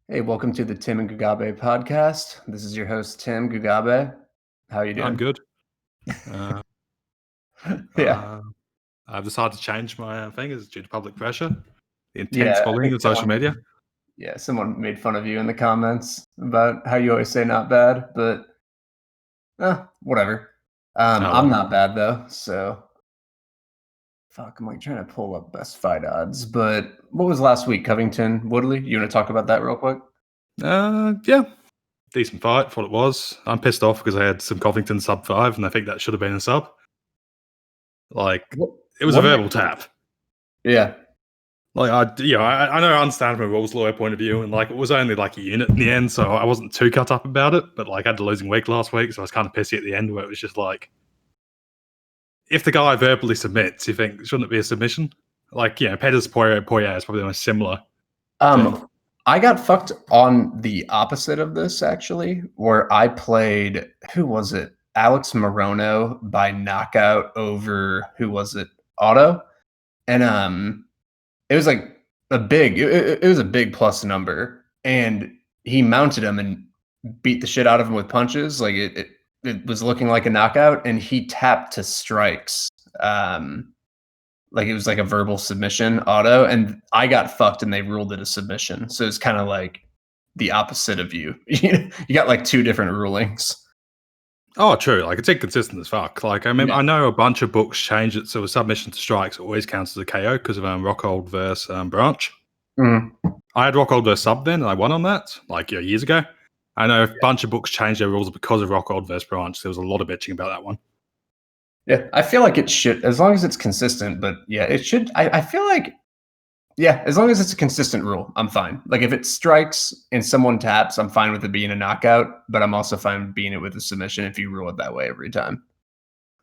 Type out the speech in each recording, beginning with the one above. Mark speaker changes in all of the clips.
Speaker 1: Hey, welcome to the Tim and Gugabe podcast. This is your host, Tim Gugabe. How are you doing?
Speaker 2: I'm good.
Speaker 1: Yeah.
Speaker 2: I've decided to change my fingers due to public pressure, the intense
Speaker 1: Yeah, I
Speaker 2: bullying
Speaker 1: think
Speaker 2: of social media.
Speaker 1: someone made fun of you in the comments about how you always say not bad, but whatever.
Speaker 2: Oh,
Speaker 1: I'm
Speaker 2: well.
Speaker 1: not bad though, so fuck, I'm like trying to pull up best fight odds. But what was last week? Covington, Woodley? You want to talk about that real quick?
Speaker 2: Yeah, decent fight for what it was. I'm pissed off because I had some Covington sub 5, and I think that should have been a sub. Like, it was a verbal tap.
Speaker 1: Yeah.
Speaker 2: Like, I know I understand from a rules lawyer point of view, and like it was only like a unit in the end, so I wasn't too cut up about it. But like, I had the losing week last week, so I was kind of pissy at the end where it was just like, if the guy verbally submits, you think shouldn't it be a submission? Like, Pettis Poirier is probably the most similar.
Speaker 1: I got fucked on the opposite of this actually, where I played who was it? Alex Morono by knockout over who was it? Otto. And it was like it was a big plus number. And he mounted him and beat the shit out of him with punches. Like it was looking like a knockout, and he tapped to strikes. Like it was like a verbal submission auto, and I got fucked and they ruled it a submission. So it's kind of like the opposite of you. You got like two different rulings.
Speaker 2: Oh, true. Like, it's inconsistent as fuck. Like, I mean,
Speaker 1: Yeah.
Speaker 2: I know a bunch of books change it so a submission to strikes always counts as a KO because of Rockhold versus Branch.
Speaker 1: Mm-hmm.
Speaker 2: I had Rockhold versus Sub then, and I won on that, like, years ago. I know a bunch of books changed their rules because of Rockhold versus Branch. There was a lot of bitching about that one.
Speaker 1: Yeah, I feel like it should, as long as it's consistent. But yeah, it should. I feel like, yeah, as long as it's a consistent rule, I'm fine. Like if it strikes and someone taps, I'm fine with it being a knockout. But I'm also fine with being it with a submission if you rule it that way every time.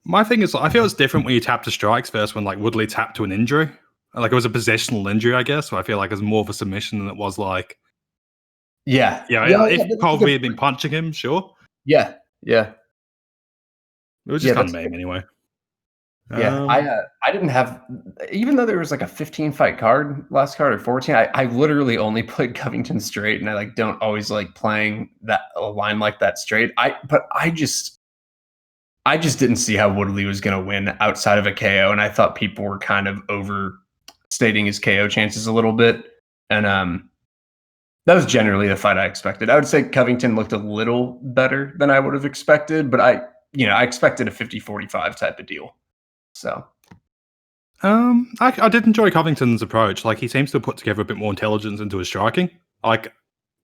Speaker 2: My thing is, I feel it's different when you tap to strikes versus when, like, Woodley tapped to an injury. Like, it was a positional injury, I guess. So I feel like it was more of a submission than it was like, if Colby had been punching him, sure.
Speaker 1: Yeah.
Speaker 2: It was just kind of meme anyway.
Speaker 1: Yeah, I didn't have, even though there was like a 15 fight card, last card or 14, I literally only played Covington straight, and I like don't always like playing that a line like that straight. But I just didn't see how Woodley was going to win outside of a KO, and I thought people were kind of overstating his KO chances a little bit, and that was generally the fight I expected. I would say Covington looked a little better than I would have expected, but I expected a 50-45 type of deal. So,
Speaker 2: I did enjoy Covington's approach. Like, he seems to have put together a bit more intelligence into his striking. Like,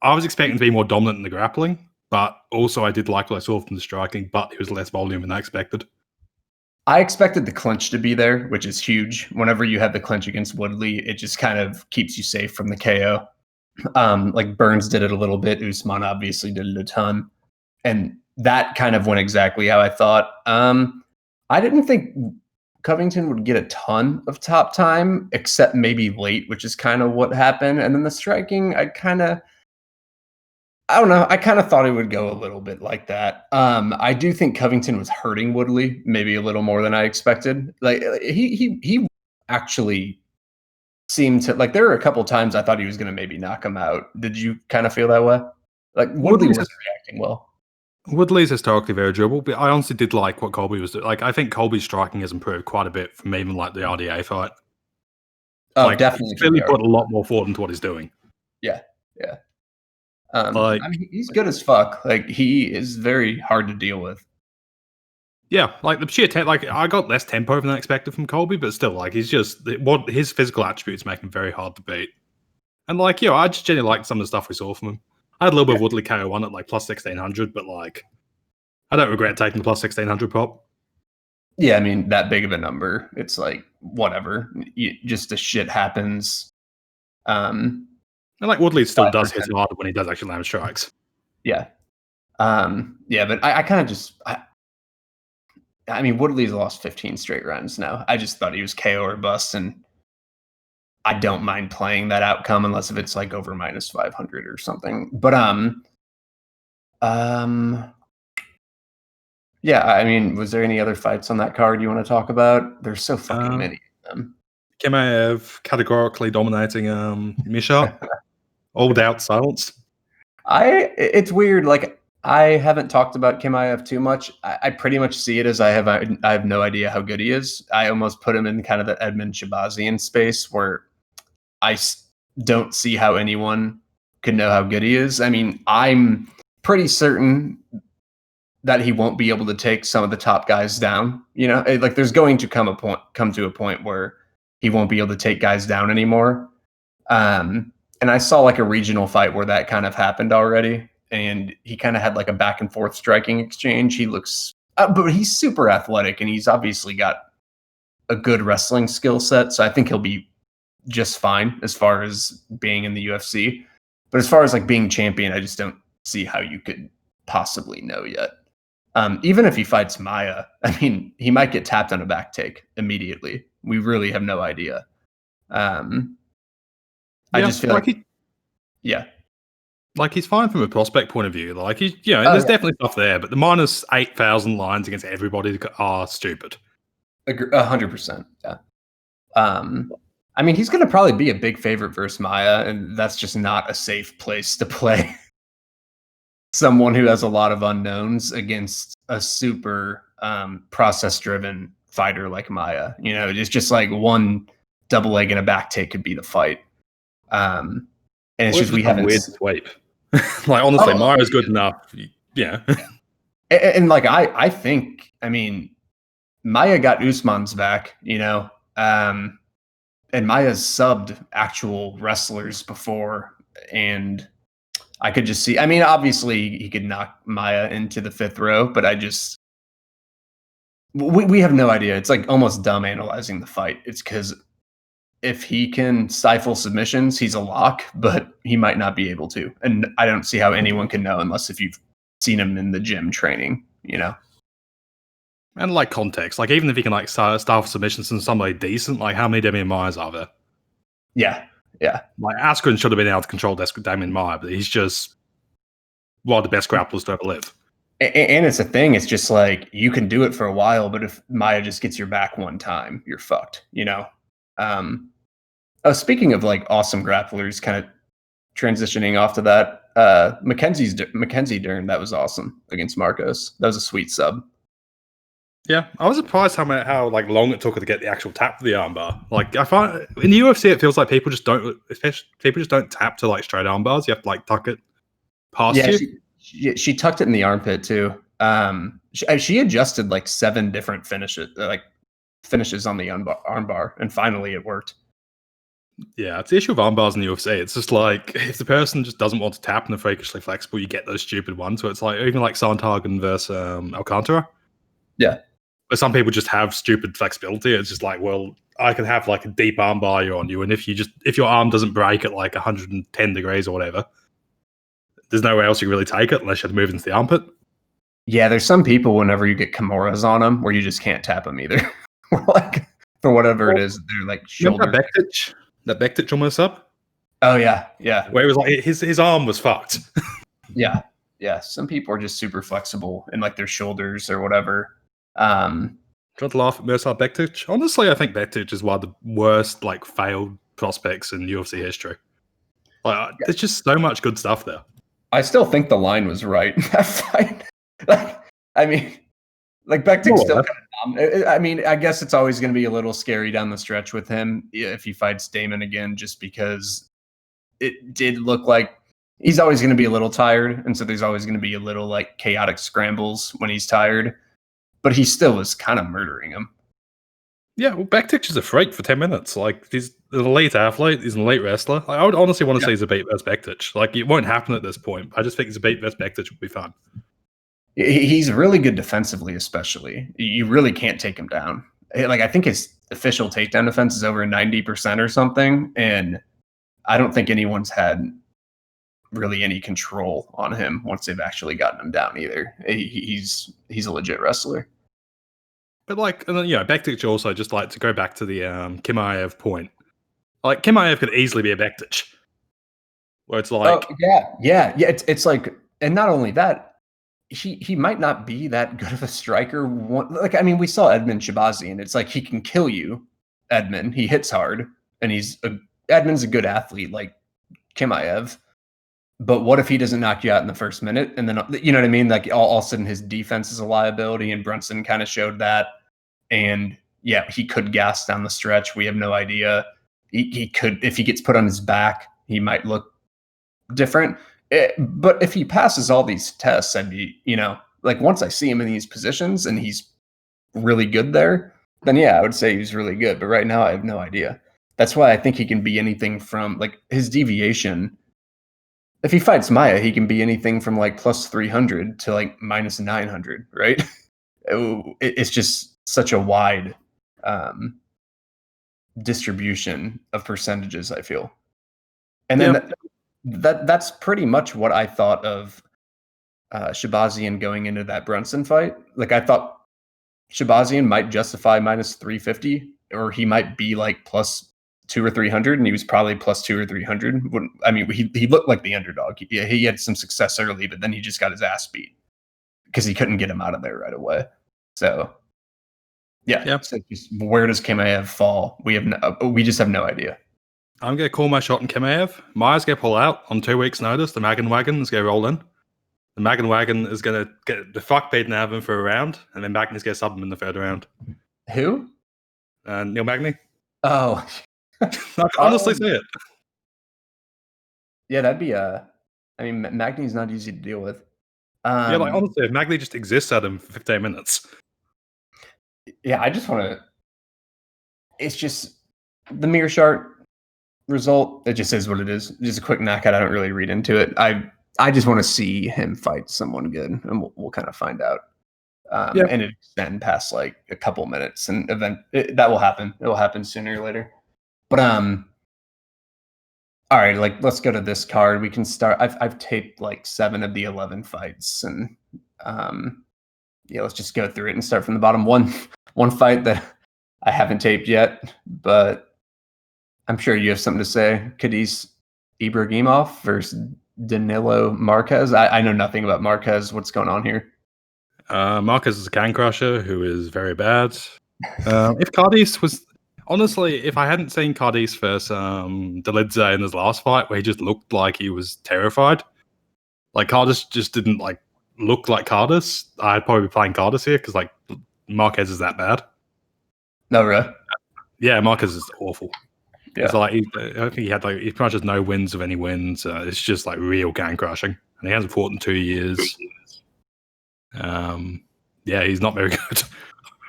Speaker 2: I was expecting to be more dominant in the grappling, but also I did like what I saw from the striking, but it was less volume than I expected.
Speaker 1: I expected the clinch to be there, which is huge. Whenever you have the clinch against Woodley, it just kind of keeps you safe from the KO. Like Burns did it a little bit. Usman obviously did it a ton. And that kind of went exactly how I thought. I didn't think Covington would get a ton of top time, except maybe late, which is kind of what happened. And then the striking, I don't know. I kind of thought it would go a little bit like that. I do think Covington was hurting Woodley maybe a little more than I expected. Like he actually seemed to, like, there were a couple times I thought he was going to maybe knock him out. Did you kind of feel that way? Like Woodley wasn't reacting well.
Speaker 2: Woodley's historically very durable, but I honestly did like what Colby was doing. Like, I think Colby's striking has improved quite a bit from even like the RDA fight.
Speaker 1: Oh,
Speaker 2: like,
Speaker 1: definitely.
Speaker 2: He's clearly put a lot more thought into what he's doing.
Speaker 1: Yeah.
Speaker 2: Like,
Speaker 1: I mean, he's good as fuck. Like, he is very hard to deal with.
Speaker 2: Yeah, like the sheer like I got less tempo than I expected from Colby, but still, like, he's just what his physical attributes make him very hard to beat. And like, I just genuinely liked some of the stuff we saw from him. I had a little bit of Woodley KO1 at like plus 1600, but like, I don't regret taking the plus 1600 pop.
Speaker 1: Yeah, I mean, that big of a number, it's like whatever. Just the shit happens.
Speaker 2: And like Woodley still does hit harder when he does actually land strikes.
Speaker 1: Yeah. But I kind of just I mean, Woodley's lost 15 straight rounds now. I just thought he was KO or bust, and I don't mind playing that outcome unless if it's like over minus 500 or something. But yeah, I mean, was there any other fights on that card you want to talk about? There's so fucking many of them.
Speaker 2: Chimaev categorically dominating Misha. All doubt silence.
Speaker 1: It's weird. Like I haven't talked about Chimaev too much. I pretty much see it as I have no idea how good he is. I almost put him in kind of the Edmund Shabazian space where don't see how anyone could know how good he is. I mean, I'm pretty certain that he won't be able to take some of the top guys down. You know, like there's going to come to a point where he won't be able to take guys down anymore. And I saw like a regional fight where that kind of happened already, and he kind of had like a back and forth striking exchange. He looks, but he's super athletic, and he's obviously got a good wrestling skill set. So I think he'll be just fine as far as being in the UFC. But as far as like being champion, I just don't see how you could possibly know yet. Even if he fights Maia, I mean, he might get tapped on a back take immediately. We really have no idea. I just feel like yeah.
Speaker 2: Like he's fine from a prospect point of view. Like there's definitely stuff there, but the minus 8,000 lines against everybody are stupid.
Speaker 1: 100%. Yeah. I mean, he's going to probably be a big favorite versus Maia, and that's just not a safe place to play someone who has a lot of unknowns against a super process-driven fighter like Maia. You know, it's just like one double leg and a back take could be the fight. And it's just we haven't
Speaker 2: weird sweep. Like honestly, Maia's good enough. Yeah.
Speaker 1: And like I think, I mean, Maia got Usman's back, you know, and Maia's subbed actual wrestlers before, and I could just see. I mean, obviously he could knock Maia into the fifth row, but we have no idea. It's like almost dumb analyzing the fight. It's because if he can stifle submissions, he's a lock, but he might not be able to. And I don't see how anyone can know unless if you've seen him in the gym training, you know?
Speaker 2: And like context, like even if he can like stifle submissions from somebody decent, like how many Damian Maias are there?
Speaker 1: Yeah. Yeah.
Speaker 2: Like Askren should have been able to control Damian Maia, but he's just one of the best grapplers to ever live.
Speaker 1: And it's a thing. It's just like you can do it for a while, but if Maia just gets your back one time, you're fucked, you know? Speaking of like awesome grapplers, kind of transitioning off to that, Mackenzie Dern, that was awesome against Marques. That was a sweet sub.
Speaker 2: Yeah, I was surprised how like long it took her to get the actual tap for the armbar. Like I find in the UFC, it feels like people just don't tap to like straight armbars. You have to like tuck it past you.
Speaker 1: She tucked it in the armpit too. She adjusted like 7 different finishes on the armbar, and finally it worked.
Speaker 2: Yeah, it's the issue of armbars in the UFC. It's just like if the person just doesn't want to tap and they're freakishly flexible, you get those stupid ones. So it's like even like Sandhagen versus Alcantara.
Speaker 1: Yeah,
Speaker 2: but some people just have stupid flexibility. It's just like, well, I can have like a deep armbar on you, and if your arm doesn't break at like 110 degrees or whatever, there's nowhere else you can really take it unless you have to move into the armpit.
Speaker 1: Yeah, there's some people whenever you get Kimuras on them where you just can't tap them either. Like for whatever it is, they're like shoulder.
Speaker 2: That Bektic almost up.
Speaker 1: Oh yeah.
Speaker 2: Where it was like his arm was fucked.
Speaker 1: Yeah. Some people are just super flexible in like their shoulders or whatever.
Speaker 2: Trying to laugh at Mirsad Bektic. Honestly, I think Bektic is one of the worst like failed prospects in UFC history. Like, there's just so much good stuff there.
Speaker 1: I still think the line was right in that fight. Like, I mean, like Bektic's still kind of dumb. I mean, I guess it's always going to be a little scary down the stretch with him if he fights Damon again, just because it did look like he's always going to be a little tired, and so there's always going to be a little like chaotic scrambles when he's tired. But he still was kind of murdering him.
Speaker 2: Yeah, well, Bektic is a freak for 10 minutes. Like, he's an elite athlete. He's an elite wrestler. Like, I would honestly want to see Zabit versus Bektic. Like, it won't happen at this point. I just think Zabit versus Bektic would be fun.
Speaker 1: He's really good defensively, especially. You really can't take him down. Like, I think his official takedown defense is over 90% or something, and I don't think anyone's had really any control on him once they've actually gotten him down either. He's a legit wrestler.
Speaker 2: But like, and then, Bektic also just like to go back to the Chimaev point. Like Chimaev could easily be a Bektic, where it's like,
Speaker 1: yeah. It's like, and not only that, he might not be that good of a striker. Like, I mean, we saw Edmund Shabazian. It's like he can kill you, Edmund. He hits hard, and Edmund's a good athlete, like Chimaev. But what if he doesn't knock you out in the first minute? And then, you know what I mean? Like all of a sudden his defense is a liability, and Brunson kind of showed that. And yeah, he could gas down the stretch. We have no idea. He could, if he gets put on his back, he might look different. But if he passes all these tests, I'd be, like once I see him in these positions and he's really good there, then yeah, I would say he's really good. But right now, I have no idea. That's why I think he can be anything from like his deviation. If he fights Maya, he can be anything from like plus 300 to like minus 900, right? It's just such a wide distribution of percentages, I feel. And then that's pretty much what I thought of Shabazian going into that Brunson fight. Like I thought Shabazian might justify minus 350, or he might be like plus 200 or 300, and he was probably plus 200 or 300. I mean, he looked like the underdog. He had some success early, but then he just got his ass beat because he couldn't get him out of there right away. So yeah. So just, where does Chimaev fall? We just have no idea.
Speaker 2: I'm going to call my shot in Chimaev. Maya's going to pull out on 2 weeks' notice. The Magan Wagon is going to roll in. The Magan Wagon is going to get the fuck beaten out of him for a round, and then Magny's going to sub him in the third round.
Speaker 1: Who?
Speaker 2: Neil Magny.
Speaker 1: Oh.
Speaker 2: I can honestly see it.
Speaker 1: Yeah, that'd be Magny's not easy to deal with.
Speaker 2: Yeah, like honestly, if Magny just exists at him for 15 minutes.
Speaker 1: Yeah, I just want to. It's just the Mearshart result. It just is what it is. Just a quick knockout. I don't really read into it. I just want to see him fight someone good, and we'll kind of find out. And it extend past like a couple minutes, and that will happen. It will happen sooner or later. But all right, like let's go to this card. We can start. I've taped like 7 of the 11 fights, and let's just go through it and start from the bottom. One fight that I haven't taped yet, but I'm sure you have something to say. Cadiz Ibragimov versus Danilo Marques. I know nothing about Marques. What's going on here?
Speaker 2: Marques is a can crusher who is very bad. If Cadiz was honestly, if I hadn't seen Cadiz versus Delidze in his last fight, where he just looked like he was terrified, like Cadiz just didn't like look like Cadiz, I'd probably be playing Cadiz here because like Marques is that bad.
Speaker 1: No, really?
Speaker 2: Yeah, Marques is awful.
Speaker 1: Yeah.
Speaker 2: So like, I think he had like he pretty much has no wins of any wins. It's just like real can crushing, and he hasn't fought in 2 years. Yeah, he's not very good.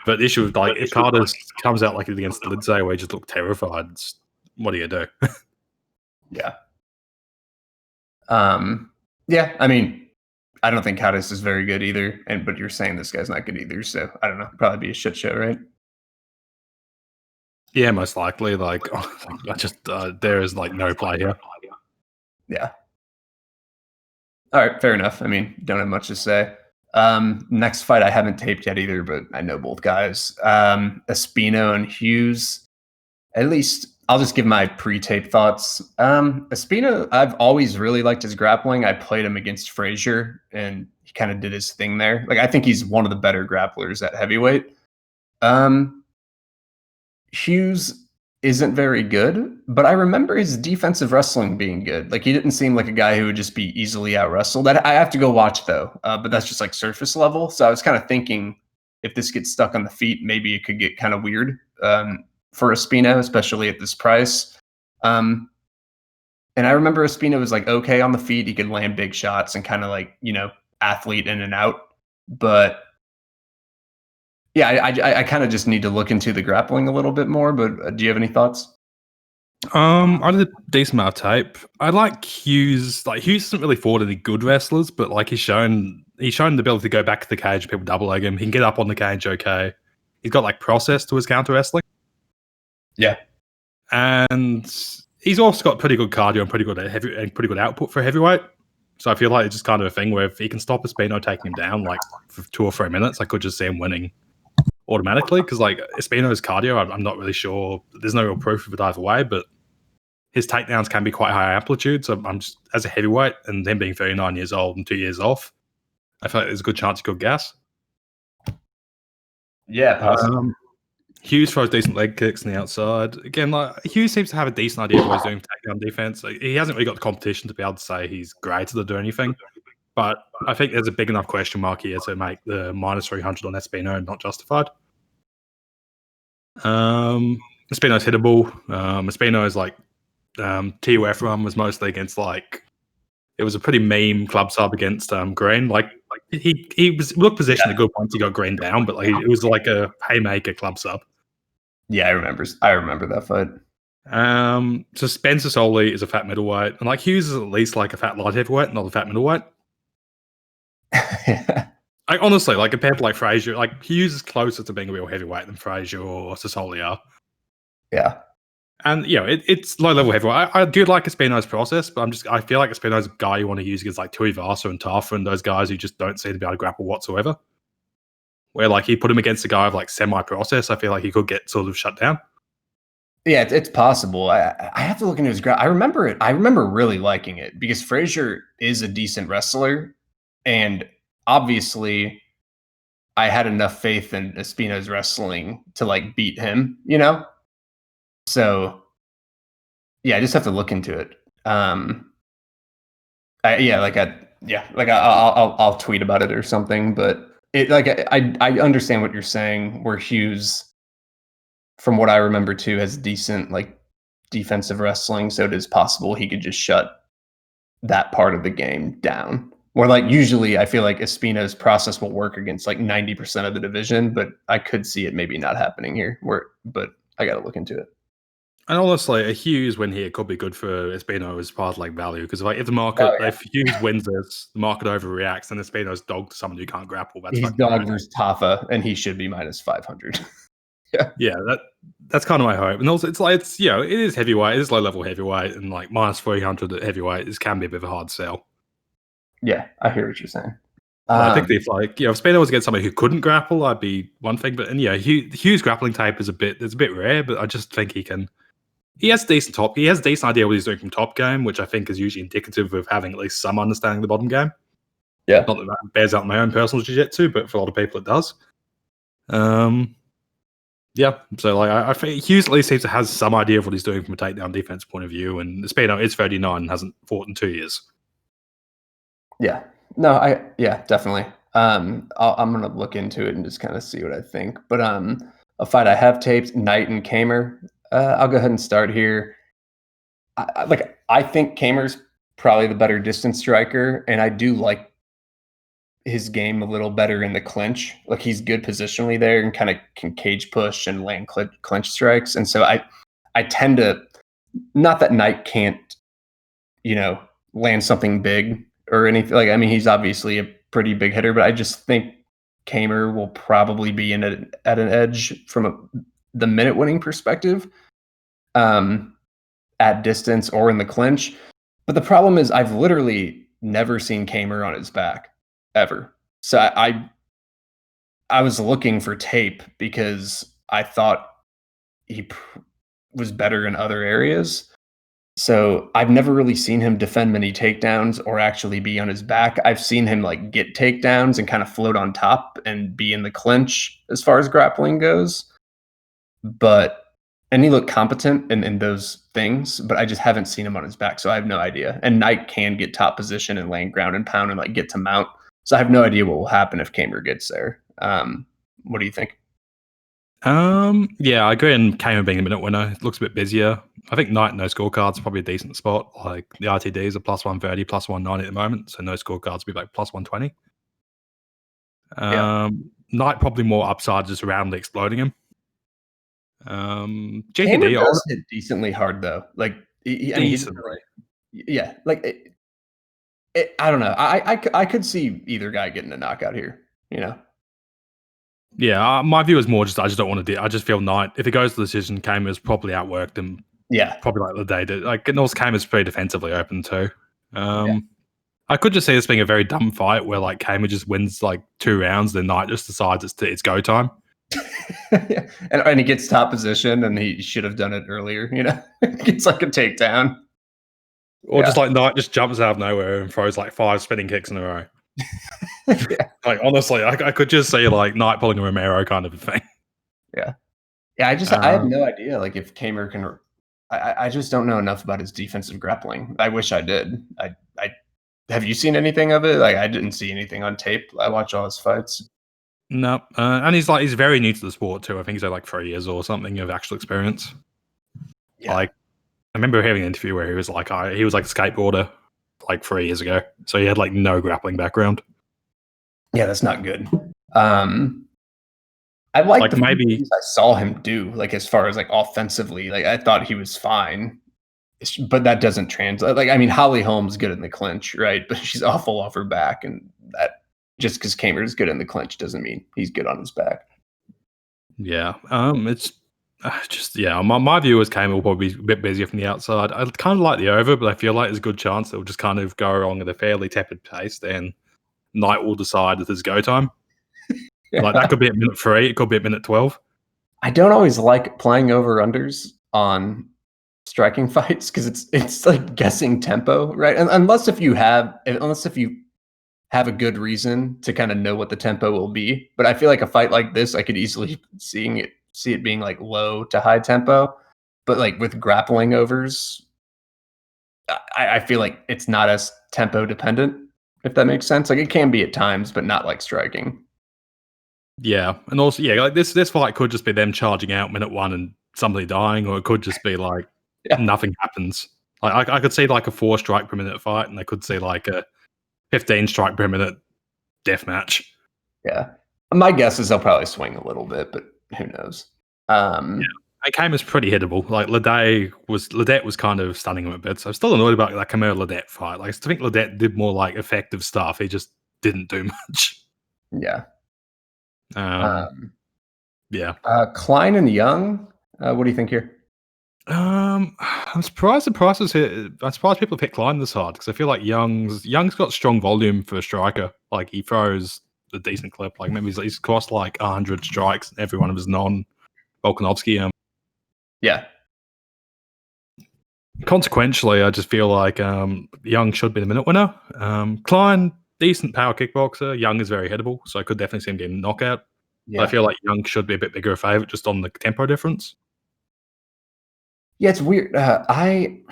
Speaker 2: But the issue with like if Cadiz comes out like against Lidze, where he just looked terrified, what do you do?
Speaker 1: Yeah. Yeah, I mean, I don't think Cadiz is very good either, but you're saying this guy's not good either, so I don't know. Probably be a shit show, right?
Speaker 2: Yeah, most likely. Like, there is like no play here.
Speaker 1: Yeah. All right, fair enough. I mean, don't have much to say. Next fight I haven't taped yet either, but I know both guys. Espino and Hughes. At least I'll just give my pre-tape thoughts. Espino, I've always really liked his grappling. I played him against Frazier, and he kind of did his thing there. Like I think he's one of the better grapplers at heavyweight. Hughes isn't very good, but I remember his defensive wrestling being good. Like he didn't seem like a guy who would just be easily out wrestled. I have to go watch though, but that's just like surface level. So I was kind of thinking if this gets stuck on the feet, maybe it could get kind of weird for Espino, especially at this price. And I remember Espino was like okay on the feet. He could land big shots and kind of like, athlete in and out. But yeah, I kind of just need to look into the grappling a little bit more, but do you have any thoughts?
Speaker 2: I did a decent amount of tape. I like Hughes. Like Hughes hasn't really fought any good wrestlers, but like he's shown the ability to go back to the cage, people double leg him. He can get up on the cage okay. He's got like process to his counter wrestling.
Speaker 1: Yeah.
Speaker 2: And he's also got pretty good cardio and pretty good output for heavyweight. So I feel like it's just kind of a thing where if he can stop Espino taking him down like for 2 or 3 minutes, I could just see him winning automatically, because like Espino's cardio, I'm not really sure. There's no real proof of it either way, but his takedowns can be quite high amplitude. So I'm just, as a heavyweight, and him being 39 years old and 2 years off, I feel like there's a good chance he could gas.
Speaker 1: Yeah, possibly.
Speaker 2: Hughes throws decent leg kicks on the outside. Again, like Hughes seems to have a decent idea of what he's doing for takedown defense. Like, he hasn't really got the competition to be able to say he's great at doing anything. But I think there's a big enough question mark here to make the minus 300 on Espino not justified. Espino's hittable. Espino's like TUF run was mostly against like it was a pretty meme club sub against Green. Like he looked positioned a good once he got Green down, but like it was like a haymaker club sub.
Speaker 1: Yeah, I remember that fight.
Speaker 2: So Spencer Soley is a fat middleweight, and like Hughes is at least like a fat light heavyweight, not a fat middleweight. Like honestly, like compared to like Frazier, like Hughes is closer to being a real heavyweight than Frazier or Sasoli are.
Speaker 1: Yeah.
Speaker 2: And you know, it's low level heavyweight. I do like Espino's process, but I feel like Espino's a guy you want to use against like Tui Vasa and Tafa and those guys who just don't seem to be able to grapple whatsoever. Where like he put him against a guy of like semi process, I feel like he could get sort of shut down.
Speaker 1: Yeah, it's possible. I have to look into his ground. I remember it. I remember really liking it because Frazier is a decent wrestler, and obviously, I had enough faith in Espino's wrestling to like beat him. You know, so yeah, I just have to look into it. I'll tweet about it or something. But it like I understand what you're saying. Where Hughes, from what I remember too, has decent like defensive wrestling, so it is possible he could just shut that part of the game down. Or like usually I feel like Espino's process will work against like 90% of the division, but I could see it maybe not happening here. But I got to look into it.
Speaker 2: And honestly, a Hughes win here could be good for Espino as part of like value because like if the market, if Hughes wins this, the market overreacts and Espino's dog to someone who can't grapple. That's
Speaker 1: he's dog versus Tafa, and he should be minus 500.
Speaker 2: Yeah, that's kind of my hope. And also, it's you know, it is heavyweight, it is low level heavyweight, and like minus 300 at heavyweight can be a bit of a hard sell.
Speaker 1: Yeah, I hear what you're saying.
Speaker 2: I think if like if Espino was against somebody who couldn't grapple, I'd be one thing. But and yeah, Hughes grappling tape is a bit rare, but I just think he can. He has a decent idea what he's doing from top game, which I think is usually indicative of having at least some understanding of the bottom game.
Speaker 1: Yeah,
Speaker 2: not that bears out my own personal jiu-jitsu, but for a lot of people it does. Yeah, so like I think Hughes at least seems to have some idea of what he's doing from a takedown defense point of view, and Espino is 39 and hasn't fought in 2 years.
Speaker 1: Yeah, no, definitely. I'm gonna look into it and just kind of see what I think. But a fight I have taped, Knight and Camur. I'll go ahead and start here. I think Camur's probably the better distance striker, and I do like his game a little better in the clinch. Like he's good positionally there and kind of can cage push and land clinch strikes. And so I tend to, not that Knight can't, land something big or anything. Like, I mean, he's obviously a pretty big hitter, but I just think Camur will probably be at an edge from the minute winning perspective, at distance or in the clinch. But the problem is I've literally never seen Camur on his back ever. So I was looking for tape because I thought he was better in other areas. So I've never really seen him defend many takedowns or actually be on his back. I've seen him like get takedowns and kind of float on top and be in the clinch as far as grappling goes. And he looked competent in those things, but I just haven't seen him on his back. So I have no idea. And Knight can get top position and land ground and pound and like get to mount. So I have no idea what will happen if Camur gets there. What do you think?
Speaker 2: Yeah, I agree in Camur being a minute winner. It looks a bit busier. I think Knight no scorecards is probably a decent spot. Like the RTDs are plus 130, plus 190 at the moment, so no scorecards would be like plus 120. Knight probably more upside just around exploding him.
Speaker 1: Camur does hit decently hard though. Like
Speaker 2: decently.
Speaker 1: Yeah, like I don't know. I could see either guy getting a knockout here.
Speaker 2: Yeah, my view is more just I just don't want to do. I just feel Knight, if it goes to the decision, Camur's probably outworked him.
Speaker 1: Yeah,
Speaker 2: probably like the day did. Like North Camur's pretty defensively open too. I could just see this being a very dumb fight where like Camur just wins like 2 rounds, then Knight just decides it's go time.
Speaker 1: Yeah. And he gets top position, and he should have done it earlier. Gets like a takedown,
Speaker 2: or just like Knight just jumps out of nowhere and throws like 5 spinning kicks in a row.
Speaker 1: Yeah.
Speaker 2: Like honestly, I could just see like Knight pulling a Romero kind of a thing.
Speaker 1: Yeah, Yeah, I have no idea, like, if Camur can I just don't know enough about his defensive grappling. I wish I did. I have you seen anything of it? Like, I didn't see anything on tape. I watch all his fights.
Speaker 2: No, and he's very new to the sport too. I think he's had like 3 years or something of actual experience.
Speaker 1: Yeah.
Speaker 2: Like, I remember having an interview where he was like a skateboarder like 3 years ago, so he had like no grappling background.
Speaker 1: Yeah, that's not good. I like
Speaker 2: Like
Speaker 1: the few
Speaker 2: maybe,
Speaker 1: things I saw him do, like, as far as, like, offensively, like, I thought he was fine, but that doesn't translate. Like, I mean, Holly Holm's good in the clinch, right? But she's awful off her back, and that just because Kamer's good in the clinch doesn't mean he's good on his back.
Speaker 2: yeah. It's just My view is Kane will probably be a bit busier from the outside. I kind of like the over, but I feel like there's a good chance they'll just kind of go along at a fairly tepid pace. Then Knight will decide that it's go time. Like that could be at minute 3, it could be at minute 12.
Speaker 1: I don't always like playing over unders on striking fights because it's like guessing tempo, right? And unless if you have a good reason to kind of know what the tempo will be. But I feel like a fight like this, I could easily see it being like low to high tempo. But like with grappling overs, I feel like it's not as tempo dependent, if that makes sense. Like it can be at times, but not like striking.
Speaker 2: Yeah, and also like this fight could just be them charging out minute 1 and somebody dying, or it could just be like
Speaker 1: Yeah.
Speaker 2: nothing happens. Like I could see like a 4 strike per minute fight, and I could see like a 15 strike per minute death match.
Speaker 1: Yeah. My guess is they'll probably swing a little bit, but who knows?
Speaker 2: It came as pretty hittable. Like Ledet was kind of stunning him a bit. So I'm still annoyed about that Camur Ledet fight. Like I think Ledet did more like effective stuff. He just didn't do much.
Speaker 1: Yeah. Um,
Speaker 2: Yeah.
Speaker 1: Klein and Yuoung. What do you think here?
Speaker 2: I'm surprised the prices here. I'm surprised people pick Klein this hard because I feel like Young's got strong volume for a striker. Like he throws a decent clip. Like maybe he's crossed like 100 strikes. Every one of his non-Volkanovski.
Speaker 1: Yeah.
Speaker 2: Consequentially, I just feel like Young should be the minute winner. Klein, decent power kickboxer. Young is very hittable, so I could definitely see him getting a knockout.
Speaker 1: Yeah.
Speaker 2: But I feel like Young should be a bit bigger a favourite just on the tempo difference.
Speaker 1: Yeah, it's weird. Like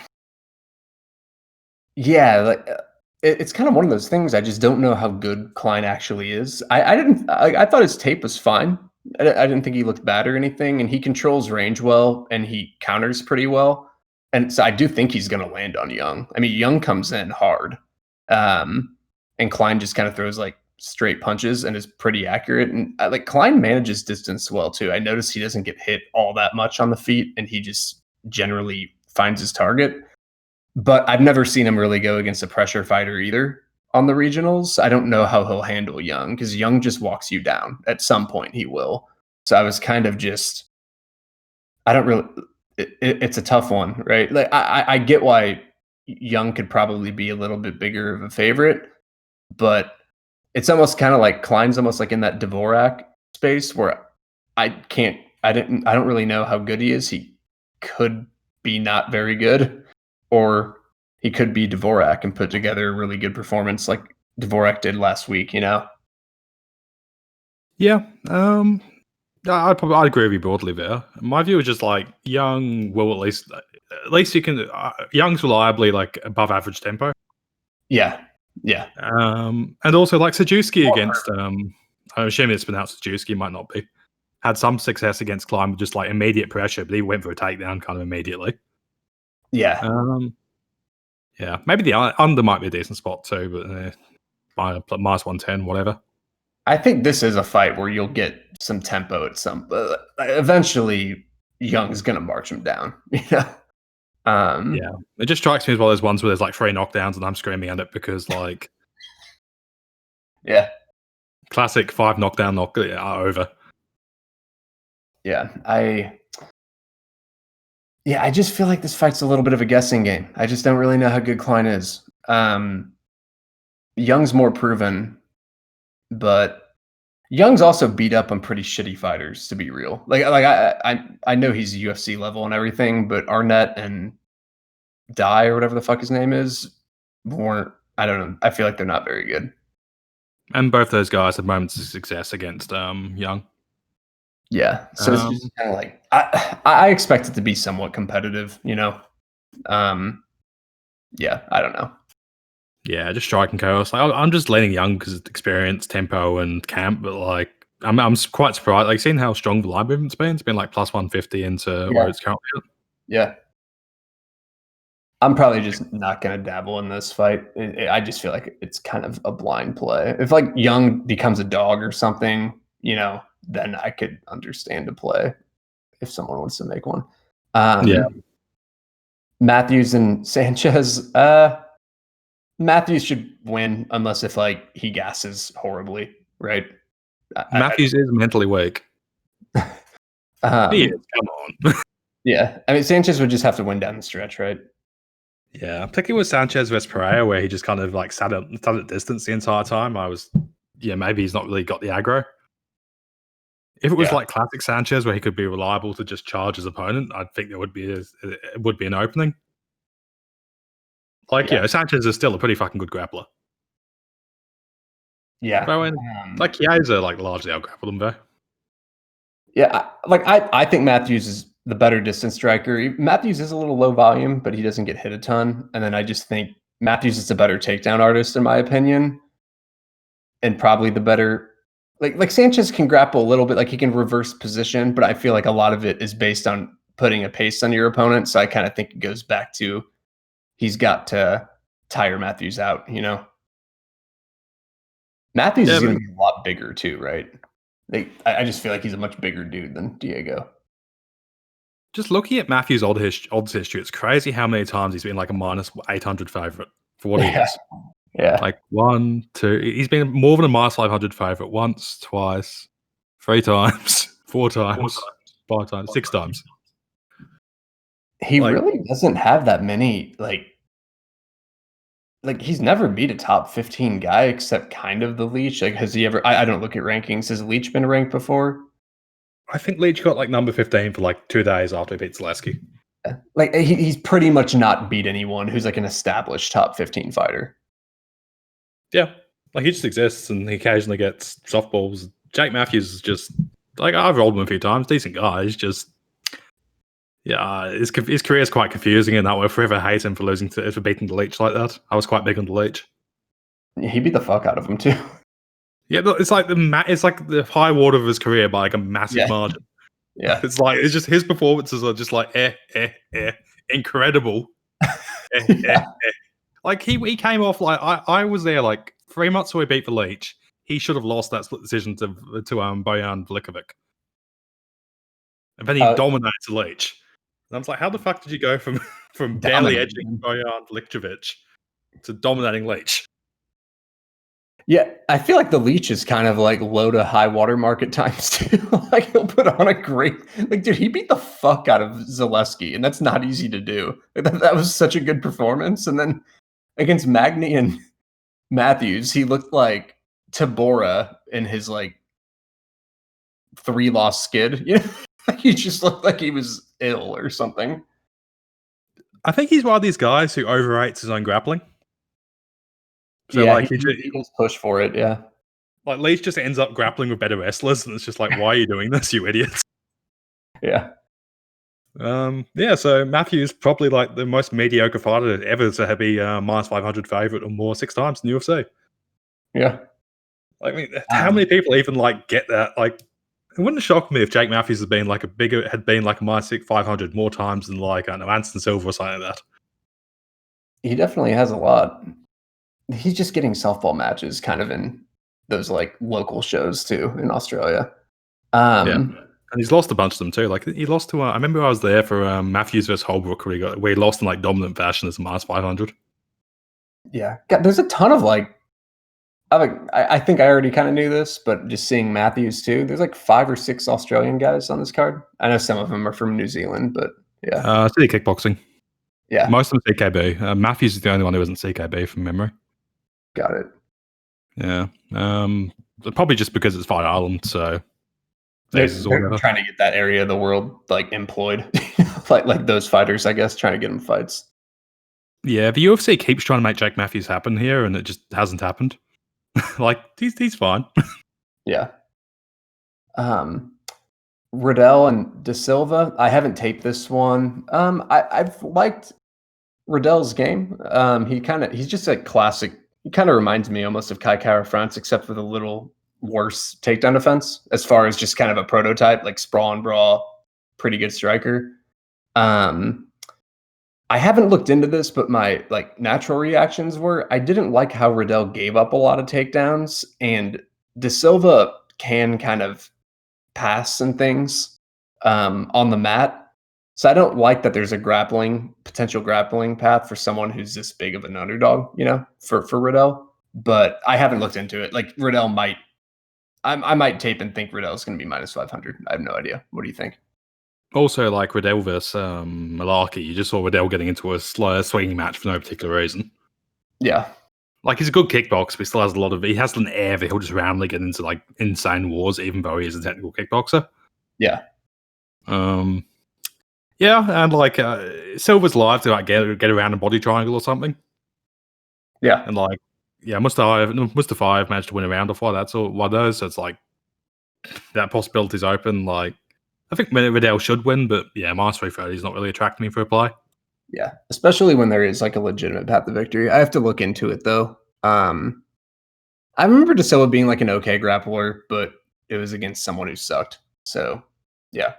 Speaker 1: it's kind of one of those things. I just don't know how good Klein actually is. I thought his tape was fine. I didn't think he looked bad or anything, and he controls range well, and he counters pretty well. And so I do think he's going to land on Young. I mean, Young comes in hard, and Klein just kind of throws like straight punches and is pretty accurate. And like Klein manages distance well too. I notice he doesn't get hit all that much on the feet, and he just generally finds his target. But I've never seen him really go against a pressure fighter either on the regionals. I don't know how he'll handle Young because Young just walks you down. At some point, he will. So I was kind of just, I don't really, it's a tough one, right? Like, I get why Young could probably be a little bit bigger of a favorite, but it's almost kind of like Klein's almost like in that Dvorak space where I don't really know how good he is. He could be not very good, or he could be Dvorak and put together a really good performance like Dvorak did last week, you know?
Speaker 2: Yeah, I'd agree with you broadly there. My view is just like Young will at least you can Young's reliably like above average tempo.
Speaker 1: Yeah. Yeah.
Speaker 2: And also like Sajewski against I'm assuming it's pronounced Sajewski, might not be. Had some success against Klein with just like immediate pressure, but he went for a takedown kind of immediately.
Speaker 1: Yeah.
Speaker 2: Yeah, maybe the under might be a decent spot too, but minus 110, whatever.
Speaker 1: I think this is a fight where you'll get some tempo at eventually Young's going to march him down, you know?
Speaker 2: Yeah, it just strikes me as one of those ones where there's like 3 knockdowns and I'm screaming at it because like
Speaker 1: yeah.
Speaker 2: classic 5 knockdown over.
Speaker 1: Yeah. I just feel like this fight's a little bit of a guessing game. I just don't really know how good Klein is. Young's more proven, but Young's also beat up on pretty shitty fighters, to be real. I know he's UFC level and everything, but Arnett and Dye or whatever the fuck his name is weren't. I don't know. I feel like they're not very good.
Speaker 2: And both those guys had moments of success against Young.
Speaker 1: Yeah. So it's just kind of like I expect it to be somewhat competitive, you know. Yeah, I don't know.
Speaker 2: Yeah, just striking chaos. Like, I'm just leaning Young because it's experience, tempo, and camp. But like, I'm quite surprised. Like, seeing how strong the line movement's been. It's been like plus 150 into where
Speaker 1: Yeah.
Speaker 2: it's currently at.
Speaker 1: Yeah. I'm probably just not going to dabble in this fight. I just feel like it's kind of a blind play. If like Young becomes a dog or something, you know, then I could understand a play if someone wants to make one.
Speaker 2: Yeah.
Speaker 1: Matthews and Sanchez. Matthews should win unless if like he gasses horribly, right?
Speaker 2: Matthews is mentally weak. He is. Come on.
Speaker 1: Yeah, I mean Sanchez would just have to win down the stretch, right?
Speaker 2: Yeah, particularly with Sanchez versus Pereira, where he just kind of like sat at distance the entire time. Maybe he's not really got the aggro. If it was like classic Sanchez, where he could be reliable to just charge his opponent, I think there would be an opening. Like, Sanchez is still a pretty fucking good grappler.
Speaker 1: Yeah,
Speaker 2: but when like Chiesa like largely outgrappled him though.
Speaker 1: Yeah, I think Matthews is the better distance striker. Matthews is a little low volume, but he doesn't get hit a ton. And then I just think Matthews is a better takedown artist, in my opinion, and probably the better. Like Sanchez can grapple a little bit, like he can reverse position, but I feel like a lot of it is based on putting a pace on your opponent. So I kind of think it goes back to he's got to tire Matthews out. You know, Matthews is going to be a lot bigger too, right? I just feel like he's a much bigger dude than Diego.
Speaker 2: Just looking at Matthews' odds history, it's crazy how many times he's been like a minus 800 favorite for what he is.
Speaker 1: Yeah.
Speaker 2: Like 1, 2, he's been more than a minus 500 favorite once, twice, 3 times, 4 times, 5 times, 6 times.
Speaker 1: He really doesn't have that many, like he's never beat a top 15 guy except kind of the Leech. Like, has he ever? I don't look at rankings. Has Leech been ranked before?
Speaker 2: I think Leech got like number 15 for like 2 days after he beat Zaleski.
Speaker 1: Like he's pretty much not beat anyone who's like an established top 15 fighter.
Speaker 2: Yeah, like he just exists and he occasionally gets softballs. Jake Matthews is just like I've rolled him a few times, decent guy. He's just his career is quite confusing in that way. I forever hate him for beating the Leech like that. I was quite big on the Leech.
Speaker 1: He beat the fuck out of him too.
Speaker 2: Yeah, but it's like the high water of his career by like a massive margin.
Speaker 1: Yeah,
Speaker 2: it's just his performances are just like incredible. Like he came off like I was there like 3 months before he beat the Leech. He should have lost that split decision to Bojan Velikovic, and then he dominates the Leech. And I was like, how the fuck did you go from barely edging Bojan Velikovic to dominating Leech?
Speaker 1: Yeah, I feel like the Leech is kind of like low to high water market times too. Like he'll put on a great, like dude, he beat the fuck out of Zaleski, and that's not easy to do. That was such a good performance. And then against Magny and Matthews, he looked like Tabora in his like 3-loss skid. You know, he just looked like he was ill or something.
Speaker 2: I think he's one of these guys who overrates his own grappling.
Speaker 1: So yeah, like he just push for it. Yeah,
Speaker 2: like Leach just ends up grappling with better wrestlers, and it's just like, why are you doing this, you idiots?
Speaker 1: Yeah.
Speaker 2: So Matthews probably like the most mediocre fighter ever to be minus 500 favorite or more 6 times in the UFC.
Speaker 1: Yeah.
Speaker 2: I mean, how many people even like get that? Like, it wouldn't shock me if Jake Matthews had been like a minus 500 more times than like, I don't know, Anderson Silva or something like that.
Speaker 1: He definitely has a lot. He's just getting softball matches kind of in those like local shows too in Australia.
Speaker 2: And he's lost a bunch of them too. Like he lost to, I remember I was there for Matthews versus Holbrook where he lost in like dominant fashion as a minus 500.
Speaker 1: Yeah, God, there's a ton of like, I think I already kind of knew this, but just seeing Matthews too, there's like 5 or 6 Australian guys on this card. I know some of them are from New Zealand, but yeah.
Speaker 2: City kickboxing.
Speaker 1: Yeah.
Speaker 2: Most of them CKB. Matthews is the only one who isn't CKB from memory.
Speaker 1: Got it.
Speaker 2: Yeah. Probably just because it's Fight Island, so
Speaker 1: they're trying to get that area of the world like employed, like those fighters, I guess, trying to get them fights.
Speaker 2: Yeah, the UFC keeps trying to make Jake Matthews happen here, and it just hasn't happened. Like he's fine.
Speaker 1: Yeah. Riddell and De Silva. I haven't taped this one. I've liked Riddell's game. He's just a classic. He kind of reminds me almost of Kai Kara France, except with a little worse takedown defense as far as just kind of a prototype, like sprawl and brawl, pretty good striker. I haven't looked into this, but my like natural reactions were I didn't like how Riddell gave up a lot of takedowns, and De Silva can kind of pass and things on the mat. So I don't like that there's a potential grappling path for someone who's this big of an underdog, for Riddell. But I haven't looked into it. Like Riddell I might tape and think Riddell's going to be minus 500. I have no idea. What do you think?
Speaker 2: Also, like Riddell versus Malarkey, you just saw Riddell getting into a slow swinging match for no particular reason.
Speaker 1: Yeah.
Speaker 2: Like, he's a good kickboxer, but he still has he has an air that he'll just randomly get into, like, insane wars, even though he is a technical kickboxer.
Speaker 1: Yeah.
Speaker 2: Yeah, and, like, Silva's live to, like, get around a body triangle or something.
Speaker 1: Yeah.
Speaker 2: And, like, yeah, Mustafa managed to win a round off that's all one of those, so it's, like, that possibility's open, like, I think Riddell should win, but yeah, minus 330 is not really attracting me for a play.
Speaker 1: Yeah, especially when there is like a legitimate path to victory. I have to look into it though. I remember De Silva being like an okay grappler, but it was against someone who sucked. So, yeah.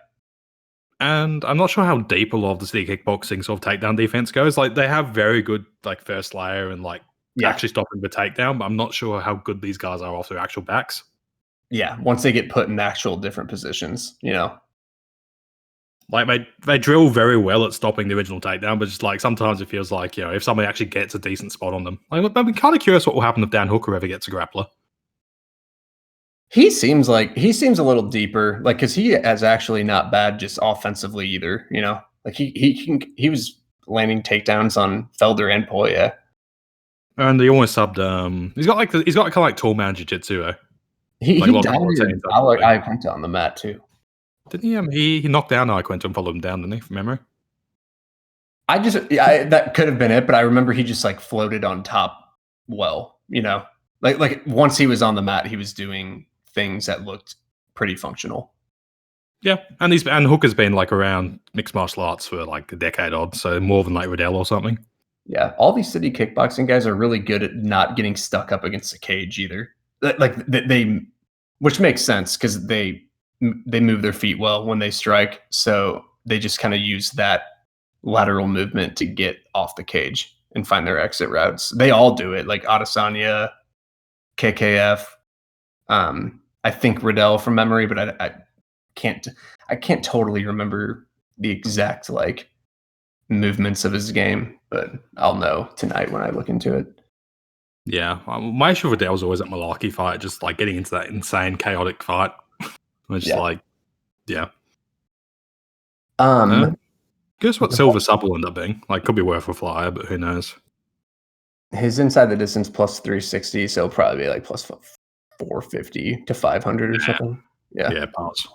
Speaker 2: And I'm not sure how deep a lot of the city kickboxing sort of takedown defense goes. Like, they have very good like first layer and like actually stopping the takedown, but I'm not sure how good these guys are off their actual backs.
Speaker 1: Yeah, once they get put in actual different positions,
Speaker 2: Like, they drill very well at stopping the original takedown, but just like sometimes it feels like, if somebody actually gets a decent spot on them. Like, I'm kind of curious what will happen if Dan Hooker ever gets a grappler.
Speaker 1: He seems a little deeper, like because he is actually not bad just offensively either. Like he was landing takedowns on Felder and Poya.
Speaker 2: And he almost subbed. He's got kind of like tall man jiu-jitsu.
Speaker 1: He dominated Iaquinta on the mat too.
Speaker 2: Didn't he? He knocked down Iaquinta and followed him down, didn't he? From memory.
Speaker 1: That could have been it, but I remember he just like floated on top. Well, like once he was on the mat, he was doing things that looked pretty functional.
Speaker 2: Yeah, and Hooker's been like around mixed martial arts for like a decade odd, so more than like Riddell or something.
Speaker 1: Yeah, all these city kickboxing guys are really good at not getting stuck up against the cage either. Like they which makes sense because they move their feet well when they strike, so they just kind of use that lateral movement to get off the cage and find their exit routes. They all do it, like Adesanya, KKF. I think Riddell from memory, but I can't totally remember the exact like movements of his game, but I'll know tonight when I look into it.
Speaker 2: Yeah, my issue with Riddell was always that Malarkey fight, just like getting into that insane, chaotic fight. It's just like, yeah. Guess what Silva sub will end up being? Like, could be worth a flyer, but who knows?
Speaker 1: His inside the distance plus 360, so probably like plus 450 to 500 or something.
Speaker 2: Yeah, pass.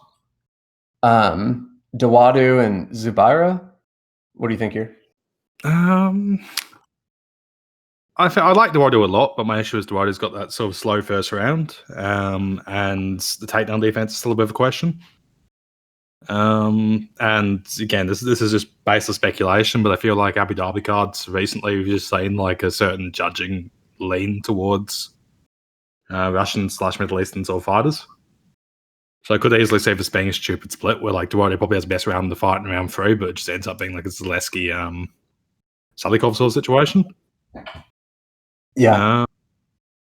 Speaker 1: Dawodu and Zubaira. What do you think here?
Speaker 2: I like Dawodu a lot, but my issue is Dawodu's got that sort of slow first round, and the takedown defense is still a bit of a question. And again, this is just based on speculation, but I feel like Abu Dhabi cards recently we've just seen like a certain judging lean towards Russian/Middle Eastern sort of fighters. So I could easily see this being a stupid split where like Dawodu probably has the best round of the fight in round 3, but it just ends up being like a Zaleski Salikov sort of situation.
Speaker 1: Yeah.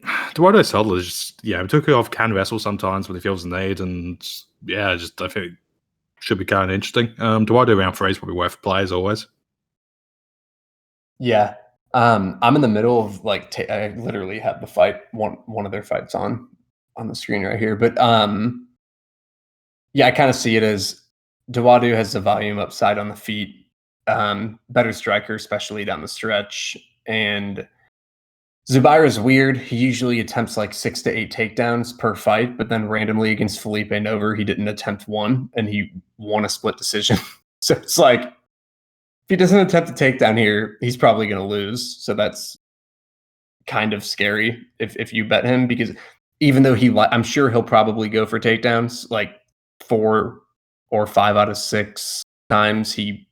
Speaker 2: Dawodu Silva is just Tukov can wrestle sometimes when he feels the need, and I think should be kind of interesting. Dawodu round 3 is probably worth a play as always.
Speaker 1: Yeah. I'm in the middle of like I literally have the fight one of their fights on the screen right here, but I kind of see it as Dawodu has the volume upside on the feet, better striker, especially down the stretch, and Zubaira is weird. He usually attempts like 6 to 8 takedowns per fight, but then randomly against Felipe Nover, he didn't attempt one, and he won a split decision. So it's like, if he doesn't attempt a takedown here, he's probably going to lose. So that's kind of scary if you bet him, because even though I'm sure he'll probably go for takedowns like 4 or 5 out of 6 times he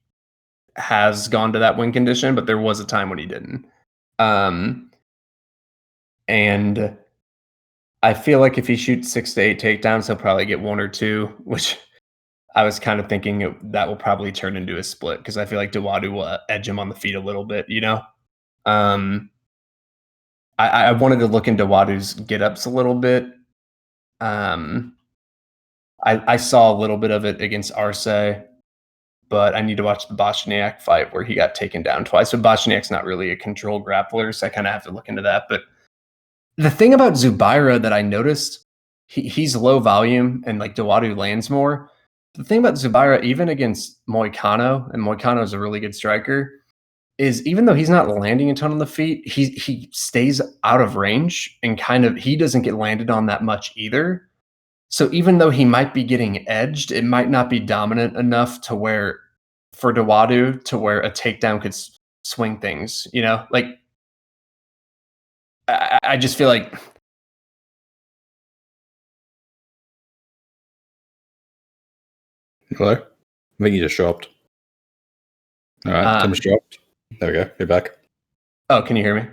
Speaker 1: has gone to that win condition, but there was a time when he didn't. And I feel like if he shoots 6 to 8 takedowns, he'll probably get 1 or 2, which I was kind of thinking that will probably turn into a split because I feel like Dawodu will edge him on the feet a little bit, you know? I wanted to look into Dawodu's get-ups a little bit. I saw a little bit of it against Arce, but I need to watch the Bochniak fight where he got taken down twice. So Bochniak's not really a control grappler, so I kind of have to look into that. But the thing about Zubaira that I noticed, he's low volume and like Dawodu lands more. The thing about Zubaira, even against Moicano, and Moicano is a really good striker, is even though he's not landing a ton on the feet, he stays out of range and he doesn't get landed on that much either. So even though he might be getting edged, it might not be dominant enough to where for Dawodu to where a takedown could swing things, you know? Like I just feel like
Speaker 2: Hello? I think you just dropped. All right, Tim's dropped. There we go. You're back.
Speaker 1: Oh, can you hear me?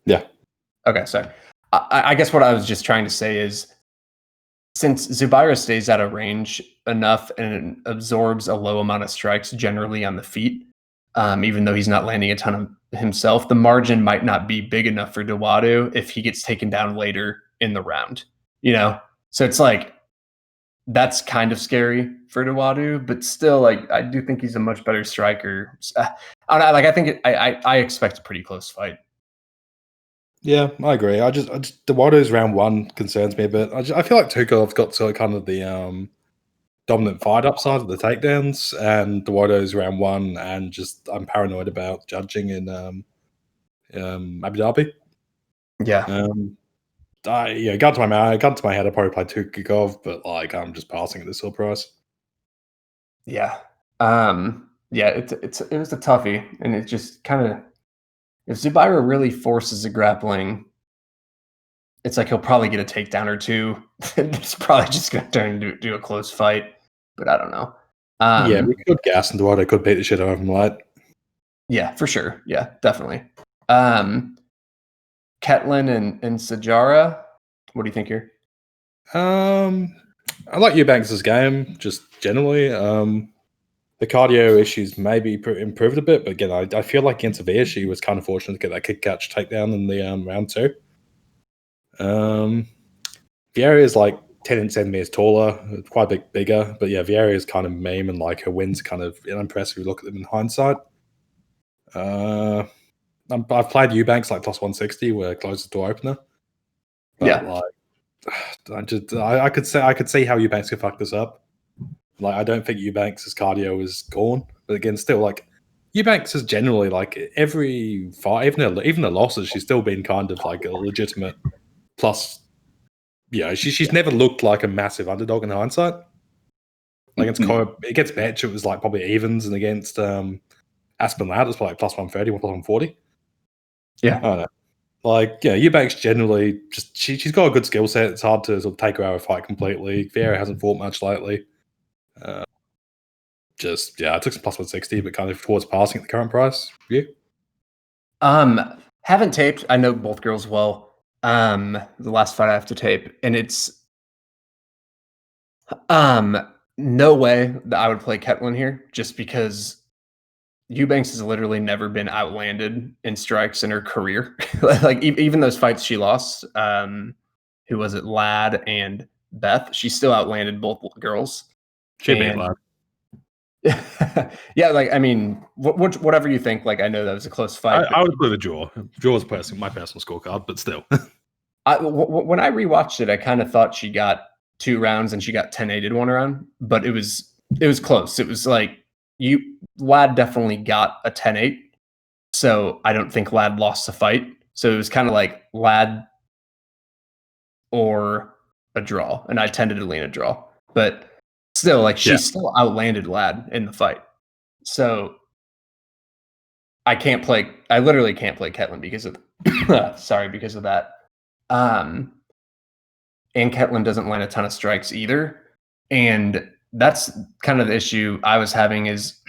Speaker 2: Yeah.
Speaker 1: Okay, sorry. I guess what I was just trying to say is since Zubaira stays out of range enough and absorbs a low amount of strikes generally on the feet, even though he's not landing a ton of himself, the margin might not be big enough for Dawodu if he gets taken down later in the round, you know? So it's like, that's kind of scary for Dawodu, but still, like, I do think he's a much better striker. I think I expect a pretty close fight.
Speaker 2: Yeah, I agree. I just Dawodu's round 1 concerns me a bit. I feel like Tukov's got to kind of the dominant fight upside of the takedowns, and Dawodu's round 1, and just I'm paranoid about judging in Abu Dhabi.
Speaker 1: Yeah.
Speaker 2: Gun to my head, I'd probably play Tukov, but like I'm just passing at this sort of price.
Speaker 1: Yeah. Yeah, it was a toughie, and it just kind of if Zubaira really forces a grappling, it's like he'll probably get a takedown or two. It's probably just going to turn into a close fight, but I don't know.
Speaker 2: Yeah, we could gas and Dawodu could beat the shit out of him light.
Speaker 1: Yeah, for sure. Yeah, definitely. Ketlin and Sajara, what do you think here?
Speaker 2: I like Eubanks' game just generally. The cardio issues maybe improved a bit, but again, I feel like against Vieira, she was kind of fortunate to get that kick catch takedown in the round 2. Vieira is like 10 centimeters taller, quite a bit bigger, but yeah, Vieira is kind of meme and like her wins kind of unimpressive. We look at them in hindsight. I've played Eubanks like plus 160, where closes door opener. But
Speaker 1: Yeah.
Speaker 2: like, I could see how Eubanks could fuck this up. Like, I don't think Eubanks' cardio is gone, but again, still like Eubanks is generally like every fight, even the losses, she's still been kind of like a legitimate plus. Yeah, she's never looked like a massive underdog in hindsight. Like against Betch, it was like probably evens, and against Aspen Loud, it was probably plus 130, plus 140.
Speaker 1: Yeah.
Speaker 2: I don't know. Like, yeah, Eubanks generally just she's got a good skill set. It's hard to sort of take her out of a fight completely. Vieira hasn't fought much lately. I took some plus 160, but kind of towards passing at the current price. You?
Speaker 1: Haven't taped. I know both girls well. The last fight I have to tape, and it's no way that I would play Ketlin here, just because Eubanks has literally never been outlanded in strikes in her career. Like even those fights she lost, who was it, Lad and Beth? She still outlanded both girls.
Speaker 2: She beat Lad.
Speaker 1: Yeah, like I mean, whatever you think. Like I know that was a close fight.
Speaker 2: I would put a draw. Draw was my personal scorecard, but still.
Speaker 1: When I rewatched it, I kind of thought she got 2 rounds and she got 10-8'd one round, but it was close. It was like Lad definitely got a 10-8, so I don't think Lad lost the fight. So it was kind of like Lad or a draw, and I tended to lean a draw, but still, like she still outlanded Lad in the fight. So I literally can't play Ketlin because of because of that. And Ketlin doesn't land a ton of strikes either. And that's kind of the issue I was having is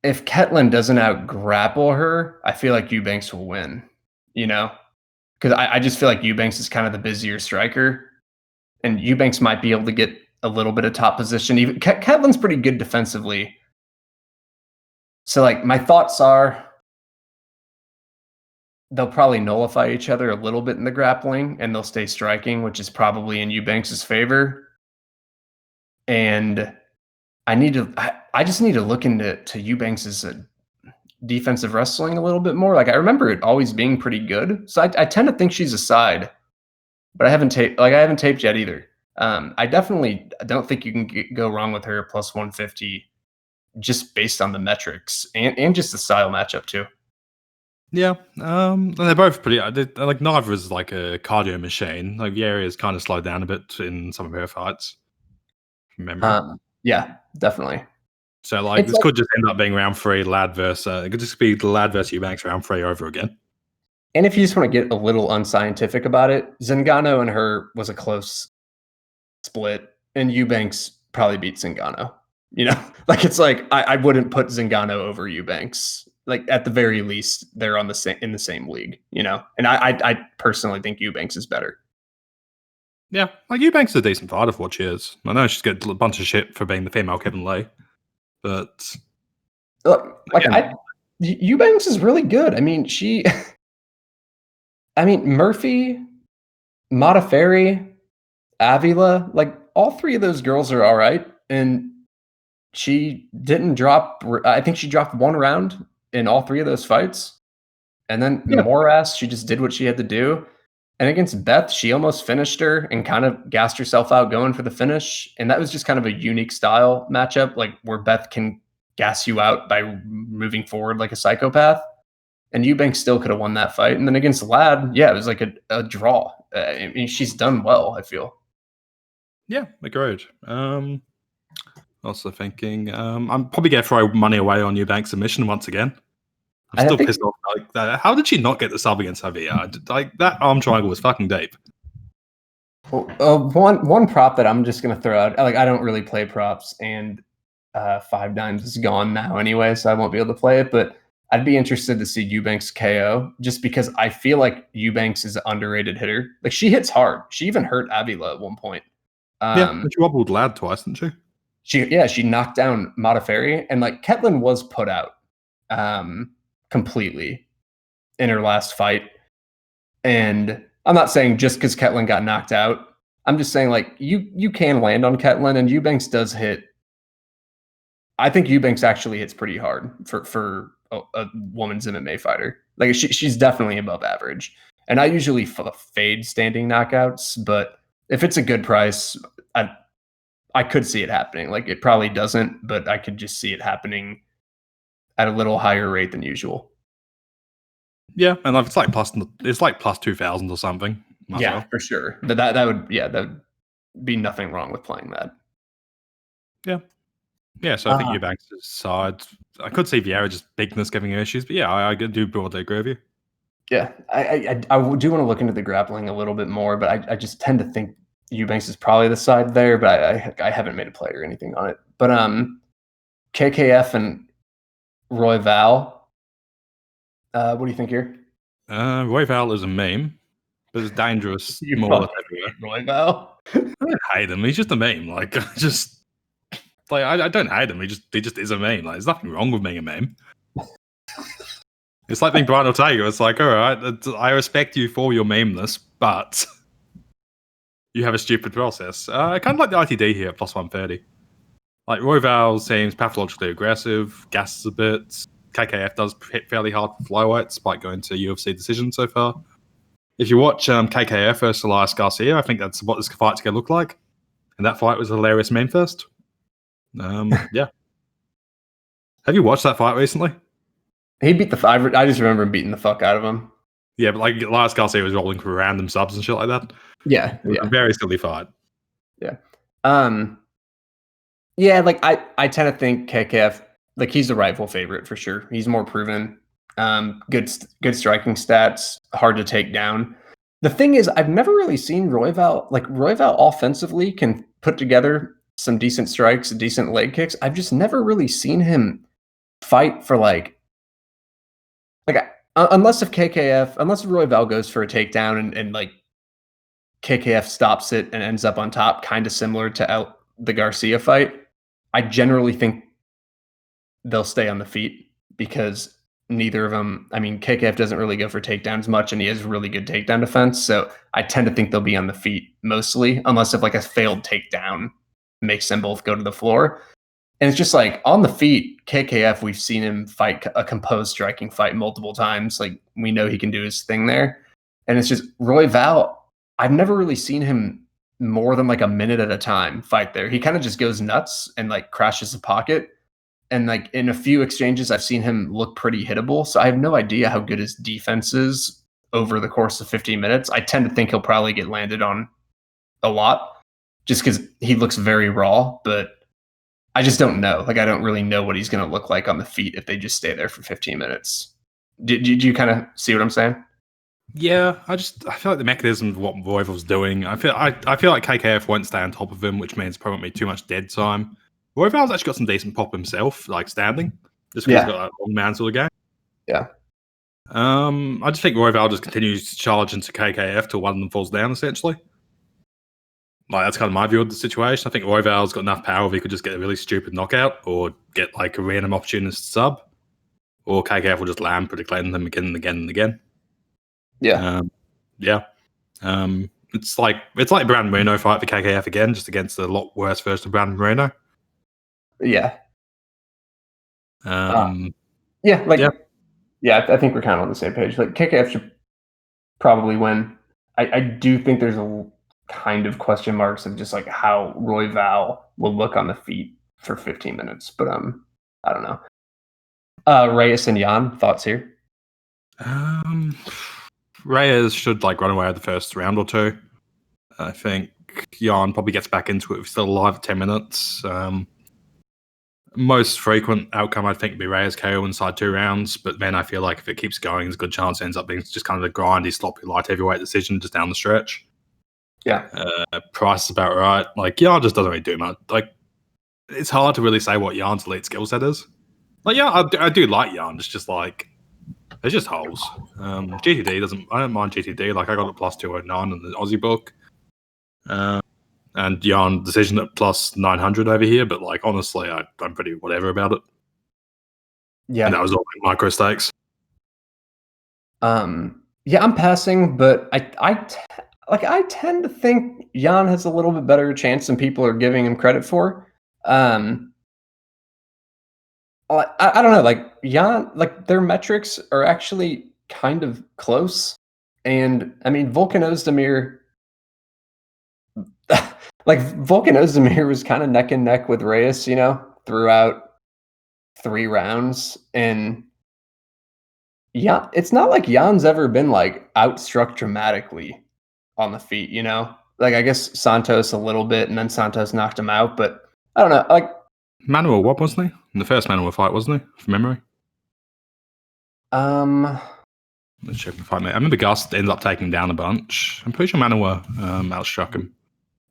Speaker 1: if Ketlin doesn't out grapple her, I feel like Eubanks will win, you know? Because I just feel like Eubanks is kind of the busier striker, and Eubanks might be able to get a little bit of top position. Even Ketlin's pretty good defensively. So, like, my thoughts are they'll probably nullify each other a little bit in the grappling, and they'll stay striking, which is probably in Eubanks' favor. And I just need to look into Eubanks' defensive wrestling a little bit more. Like I remember it always being pretty good, so I tend to think she's a side, but I haven't taped yet either. I definitely don't think you can go wrong with her plus 150 just based on the metrics and just the style matchup too.
Speaker 2: Yeah, and they're both pretty. Like neither is like a cardio machine. Like Vieira has kind of slowed down a bit in some of her fights. From memory.
Speaker 1: Yeah, definitely.
Speaker 2: So like this could just end up being round 3 Lad versus. It could just be Lad versus Eubanks round 3 over again.
Speaker 1: And if you just want to get a little unscientific about it, Zingano and her was a close split, and Eubanks probably beat Zingano. You know, like it's like I wouldn't put Zingano over Eubanks. Like at the very least, they're on in the same league. You know, and I personally think Eubanks is better.
Speaker 2: Yeah, like Eubanks is a decent fighter for what she is. I know she's got a bunch of shit for being the female Kevin Lee, but
Speaker 1: look, like Eubanks is really good. I mean, Murphy, Modafferi, Avila, like all three of those girls are all right. And she didn't drop, I think she dropped one round in all three of those fights. And then Morass, she just did what she had to do. And against Beth, she almost finished her and kind of gassed herself out going for the finish. And that was just kind of a unique style matchup, like where Beth can gas you out by moving forward like a psychopath. And Eubanks still could have won that fight. And then against Lad, yeah, it was like a draw. I mean, she's done well, I feel.
Speaker 2: Yeah, agreed. Also thinking, I'm probably going to throw money away on Eubanks' submission once again. I'm still pissed off like that. How did she not get the sub against Javier? Like that arm triangle was fucking deep.
Speaker 1: Well, one prop that I'm just gonna throw out. Like I don't really play props, and 5 Dimes is gone now anyway, so I won't be able to play it. But I'd be interested to see Eubanks KO, just because I feel like Eubanks is an underrated hitter. Like she hits hard. She even hurt Avila at one point.
Speaker 2: Yeah, she wobbled Lad twice, didn't she?
Speaker 1: She knocked down Modafferi, and like Ketlin was put out completely in her last fight. And I'm not saying just because Ketlin got knocked out. I'm just saying like you can land on Ketlin, and Eubanks does hit. I think Eubanks actually hits pretty hard for a woman's MMA fighter. Like she's definitely above average. And I usually fade standing knockouts, but if it's a good price, I could see it happening. Like it probably doesn't, but I could just see it happening at a little higher rate than usual.
Speaker 2: Yeah, and it's like plus 2,000 or something.
Speaker 1: Yeah, for sure. That would be nothing wrong with playing that.
Speaker 2: Yeah. So I think Eubanks' side. I could see Vieira just bigness giving her issues, but yeah, I do broadly agree with you.
Speaker 1: Yeah, I do want to look into the grappling a little bit more, but I just tend to think Eubanks is probably the side there, but I haven't made a play or anything on it. But KKF and Royval. What do you think here?
Speaker 2: Royval is a meme, but it's dangerous.
Speaker 1: You
Speaker 2: more than
Speaker 1: Royval?
Speaker 2: I don't hate him. He's just a meme. Like I don't hate him. He just is a meme. Like there's nothing wrong with being a meme. It's like being Brian Ortega. It's like, all right, I respect you for your memeness, but you have a stupid process. I kind of like the ITD here at plus 130. Like Royval seems pathologically aggressive, gasses a bit. KKF does hit fairly hard for flyweight, despite going to UFC decision so far. If you watch KKF versus Elias Garcia, I think that's what this fight's going to look like. And that fight was a hilarious main first. Yeah. Have you watched that fight recently?
Speaker 1: He beat I just remember him beating the fuck out of him.
Speaker 2: Yeah, but like Elias Garcia was rolling for random subs and shit like that.
Speaker 1: Yeah.
Speaker 2: It was a very silly fight.
Speaker 1: Yeah. Yeah, like I tend to think KKF, like he's the rightful favorite for sure. He's more proven. Good striking stats, hard to take down. The thing is, I've never really seen Royval. Like Royval offensively can put together some decent strikes, decent leg kicks. I've just never really seen him fight for like unless if Royval goes for a takedown and like KKF stops it and ends up on top, kind of similar to the Garcia fight. I generally think they'll stay on the feet because neither of them, I mean, KKF doesn't really go for takedowns much and he has really good takedown defense. So I tend to think they'll be on the feet mostly, unless if like a failed takedown makes them both go to the floor. And it's just like on the feet, KKF, we've seen him fight a composed striking fight multiple times. Like we know he can do his thing there. And it's just Royval, I've never really seen him more than like a minute at a time fight there. He kind of just goes nuts and like crashes the pocket. And like in a few exchanges, I've seen him look pretty hittable. So I have no idea how good his defense is over the course of 15 minutes. I tend to think he'll probably get landed on a lot just because he looks very raw, but I just don't know. Like, I don't really know what he's going to look like on the feet if they just stay there for 15 minutes. Did you kind of see what I'm saying?
Speaker 2: Yeah, I feel like the mechanism of what Royval's doing. I feel like KKF won't stay on top of him, which means probably too much dead time. Royval's actually got some decent pop himself, like standing, just because he's got that long man sort of game.
Speaker 1: Yeah.
Speaker 2: I just think Royval just continues to charge into KKF till one of them falls down, essentially. Like, that's kind of my view of the situation. I think Royval's got enough power if he could just get a really stupid knockout or get like a random opportunist sub, or KKF will just lamb pretty clean them again and again and again.
Speaker 1: Yeah.
Speaker 2: It's like Brandon Moreno fight for KKF again, just against a lot worse version of Brandon Moreno.
Speaker 1: Yeah.
Speaker 2: I
Speaker 1: think we're kind of on the same page. Like KKF should probably win. I do think there's a kind of question marks of just like how Royval will look on the feet for 15 minutes, but I don't know. Reyes and Jan, thoughts here?
Speaker 2: Reyes should like run away at the first round or two. I think Jan probably gets back into it if he's still alive at 10 minutes. Most frequent outcome, I think, would be Reyes KO inside 2 rounds. But then I feel like if it keeps going, there's a good chance it ends up being just kind of a grindy, sloppy, light heavyweight decision just down the stretch.
Speaker 1: Yeah.
Speaker 2: Price is about right. Like, Jan just doesn't really do much. Like, it's hard to really say what Jan's elite skill set is. Like, yeah, I do like Jan. It's just like, there's just holes. GTD I don't mind GTD. Like, I got a plus 209 in the Aussie book. And Jan decision at plus 900 over here, but like honestly, I'm pretty whatever about it.
Speaker 1: Yeah,
Speaker 2: and that was all like micro stakes.
Speaker 1: Yeah, I'm passing, but I tend to think Jan has a little bit better chance than people are giving him credit for. I don't know, like Jan, like their metrics are actually kind of close, and I mean Volkan Ozdemir. Like Volkan Ozdemir was kind of neck and neck with Reyes, you know, throughout 3 rounds. And yeah, it's not like Jan's ever been like outstruck dramatically on the feet, you know? Like I guess Santos a little bit, and then Santos knocked him out, but I don't know. Like
Speaker 2: Manuel, what wasn't he? In the first Manuel fight, wasn't he? From memory. Let's check the fight, mate. I remember Gus ended up taking him down a bunch. I'm pretty sure Manuel outstruck him.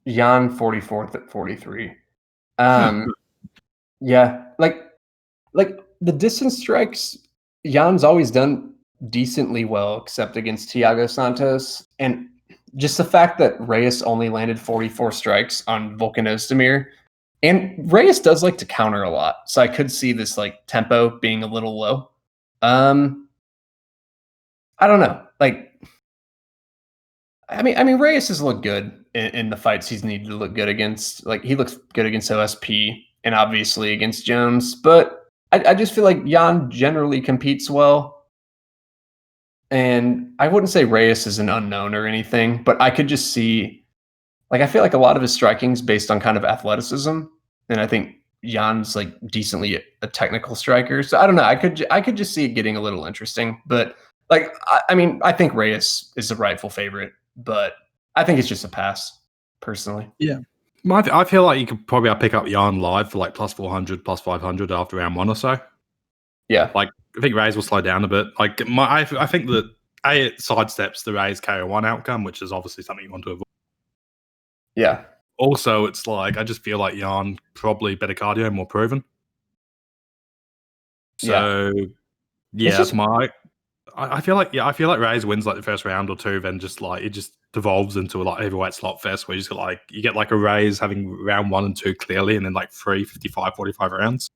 Speaker 1: Jan 44th at 43. Yeah, like the distance strikes, Jan's always done decently well, except against Thiago Santos. And just the fact that Reyes only landed 44 strikes on Volkan Ozdemir, and Reyes does like to counter a lot, so I could see this like tempo being a little low. I don't know. Like, I mean, Reyes has looked good in the fights he's needed to look good against. Like, he looks good against OSP and obviously against Jones, but I just feel like Jan generally competes well. And I wouldn't say Reyes is an unknown or anything, but I could just see, like, I feel like a lot of his striking is based on kind of athleticism. And I think Jan's like decently a technical striker. So I don't know. I could just see it getting a little interesting, but like, I mean, I think Reyes is the rightful favorite, but I think it's just a pass, personally.
Speaker 2: Yeah. I feel like you could probably pick up Jan live for like plus 400, plus 500 after round 1 or so.
Speaker 1: Yeah.
Speaker 2: Like, I think Reyes will slow down a bit. Like, I think that it sidesteps the Reyes KO1 outcome, which is obviously something you want to avoid.
Speaker 1: Yeah.
Speaker 2: Also, it's like I just feel like Yuoung probably better cardio, more proven. So yeah,
Speaker 1: just
Speaker 2: that's my. I feel like Reyes wins like the first round or two, then just like it just devolves into a like heavyweight slot fest where you get like a Reyes having round 1 and 2 clearly, and then like 3, 55, 45 rounds.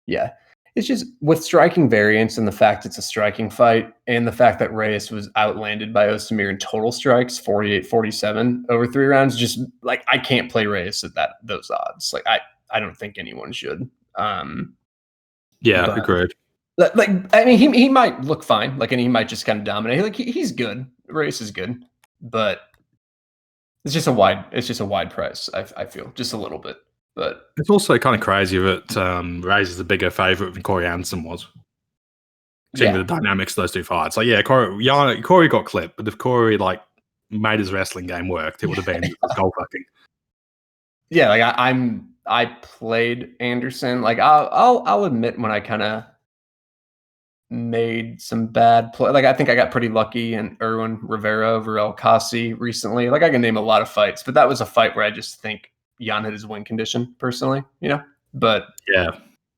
Speaker 1: Yeah. It's just with striking variance and the fact it's a striking fight and the fact that Reyes was outlanded by Ozdemir in total strikes, 48-47 over 3 rounds. Just like I can't play Reyes at those odds. Like I don't think anyone should.
Speaker 2: Yeah,
Speaker 1: But
Speaker 2: agreed.
Speaker 1: like I mean he might look fine, like, and he might just kind of dominate. Like he's good. Reyes is good, but it's just a wide price. I feel just a little bit, but
Speaker 2: it's also kind of crazy that Reyes is a bigger favorite than Corey Anderson was. Seeing the dynamics of those two fights, like Corey got clipped, but if Corey like made his wrestling game work, it would have been goal fucking.
Speaker 1: Yeah, like I played Anderson. Like I'll admit when I kind of made some bad play. Like I think I got pretty lucky in Erwin Rivera over El Kasi recently. Like I can name a lot of fights, but that was a fight where I just think Jan had his win condition personally, But
Speaker 2: yeah,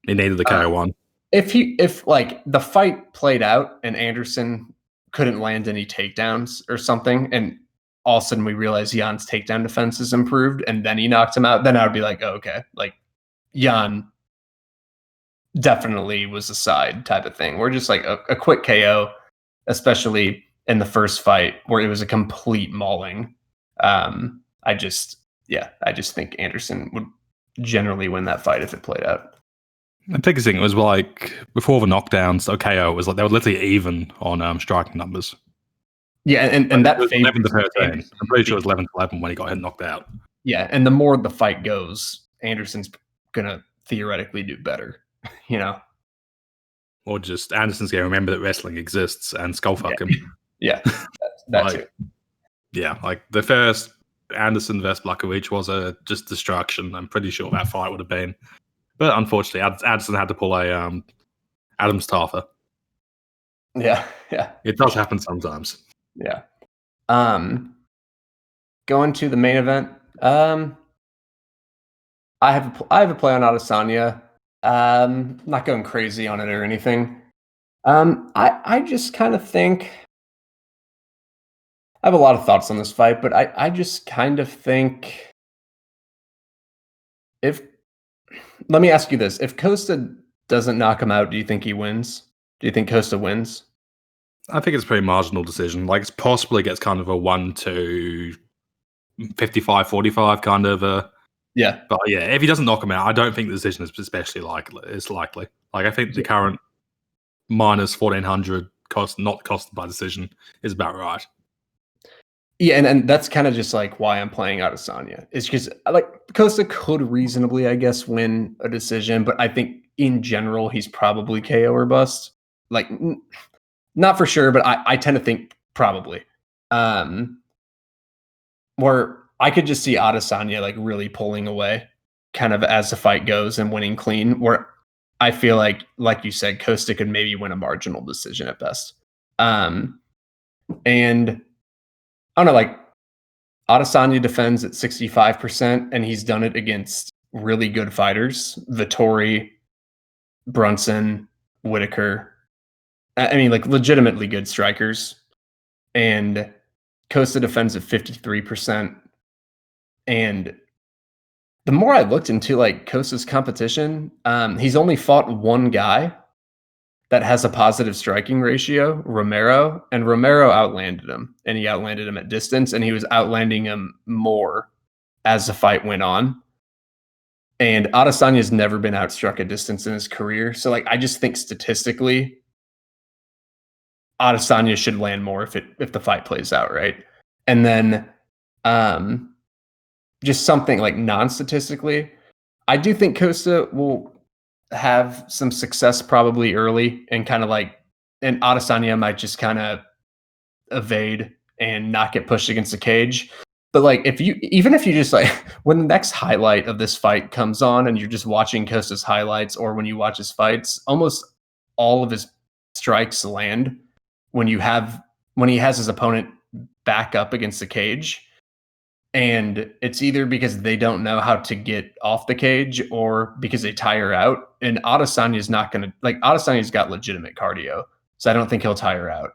Speaker 2: he needed the KO1.
Speaker 1: If like the fight played out and Anderson couldn't land any takedowns or something, and all of a sudden we realize Jan's takedown defense is improved, and then he knocked him out, then I would be like, oh, okay, like Jan definitely was a side type of thing. We're just like a quick KO, especially in the first fight where it was a complete mauling. I just think Anderson would generally win that fight if it played out.
Speaker 2: The biggest thing was like before the knockdowns, the KO was like they were literally even on striking numbers.
Speaker 1: Yeah, and that
Speaker 2: 11 to 13. I'm pretty sure it was 11 to 11 when he got knocked out.
Speaker 1: Yeah, and the more the fight goes, Anderson's gonna theoretically do better,
Speaker 2: Or just Anderson's gonna remember that wrestling exists and skull fuck him.
Speaker 1: Yeah, that
Speaker 2: like,
Speaker 1: too.
Speaker 2: Yeah, like the first Anderson versus Blachowicz was a just destruction. I'm pretty sure that fight would have been, but unfortunately, Anderson had to pull a Adam's Tarfer.
Speaker 1: Yeah.
Speaker 2: It does happen sometimes.
Speaker 1: Yeah. Going to the main event. I have a play on Adesanya. Not going crazy on it or anything. I just kind of think I have a lot of thoughts on this fight, but I just kind of think let me ask you this. If Costa doesn't knock him out, do you think he wins? Do you think Costa wins?
Speaker 2: I think it's a pretty marginal decision. Like it's possibly gets kind of a 1-55, 45 kind of a.
Speaker 1: Yeah.
Speaker 2: But yeah, if he doesn't knock him out, I don't think the decision is especially likely. It's likely. Like I think the current minus 1400 not costed by decision is about right.
Speaker 1: Yeah, and that's kind of just like why I'm playing Adesanya. It's because like Costa could reasonably, I guess, win a decision, but I think in general he's probably KO or bust. Like not for sure, but I tend to think probably. Where I could just see Adesanya like really pulling away kind of as the fight goes and winning clean, where I feel like you said, Costa could maybe win a marginal decision at best. And I don't know, like Adesanya defends at 65%, and he's done it against really good fighters. Vettori, Brunson, Whitaker. I mean, like legitimately good strikers. And Costa defends at 53%. And the more I looked into like Costa's competition, he's only fought one guy that has a positive striking ratio, Romero, and Romero outlanded him, and he outlanded him at distance, and he was outlanding him more as the fight went on. And Adesanya's never been outstruck at distance in his career. So like I just think statistically, Adesanya should land more if the fight plays out right. And then just something like non-statistically, I do think Costa will have some success probably early and kind of like, and Adesanya might just kind of evade and not get pushed against the cage. But like even if you just like when the next highlight of this fight comes on and you're just watching Costa's highlights, or when you watch his fights, almost all of his strikes land when he has his opponent back up against the cage. And it's either because they don't know how to get off the cage or because they tire out. And Adesanya's not going to, like, Adesanya's got legitimate cardio. So I don't think he'll tire out.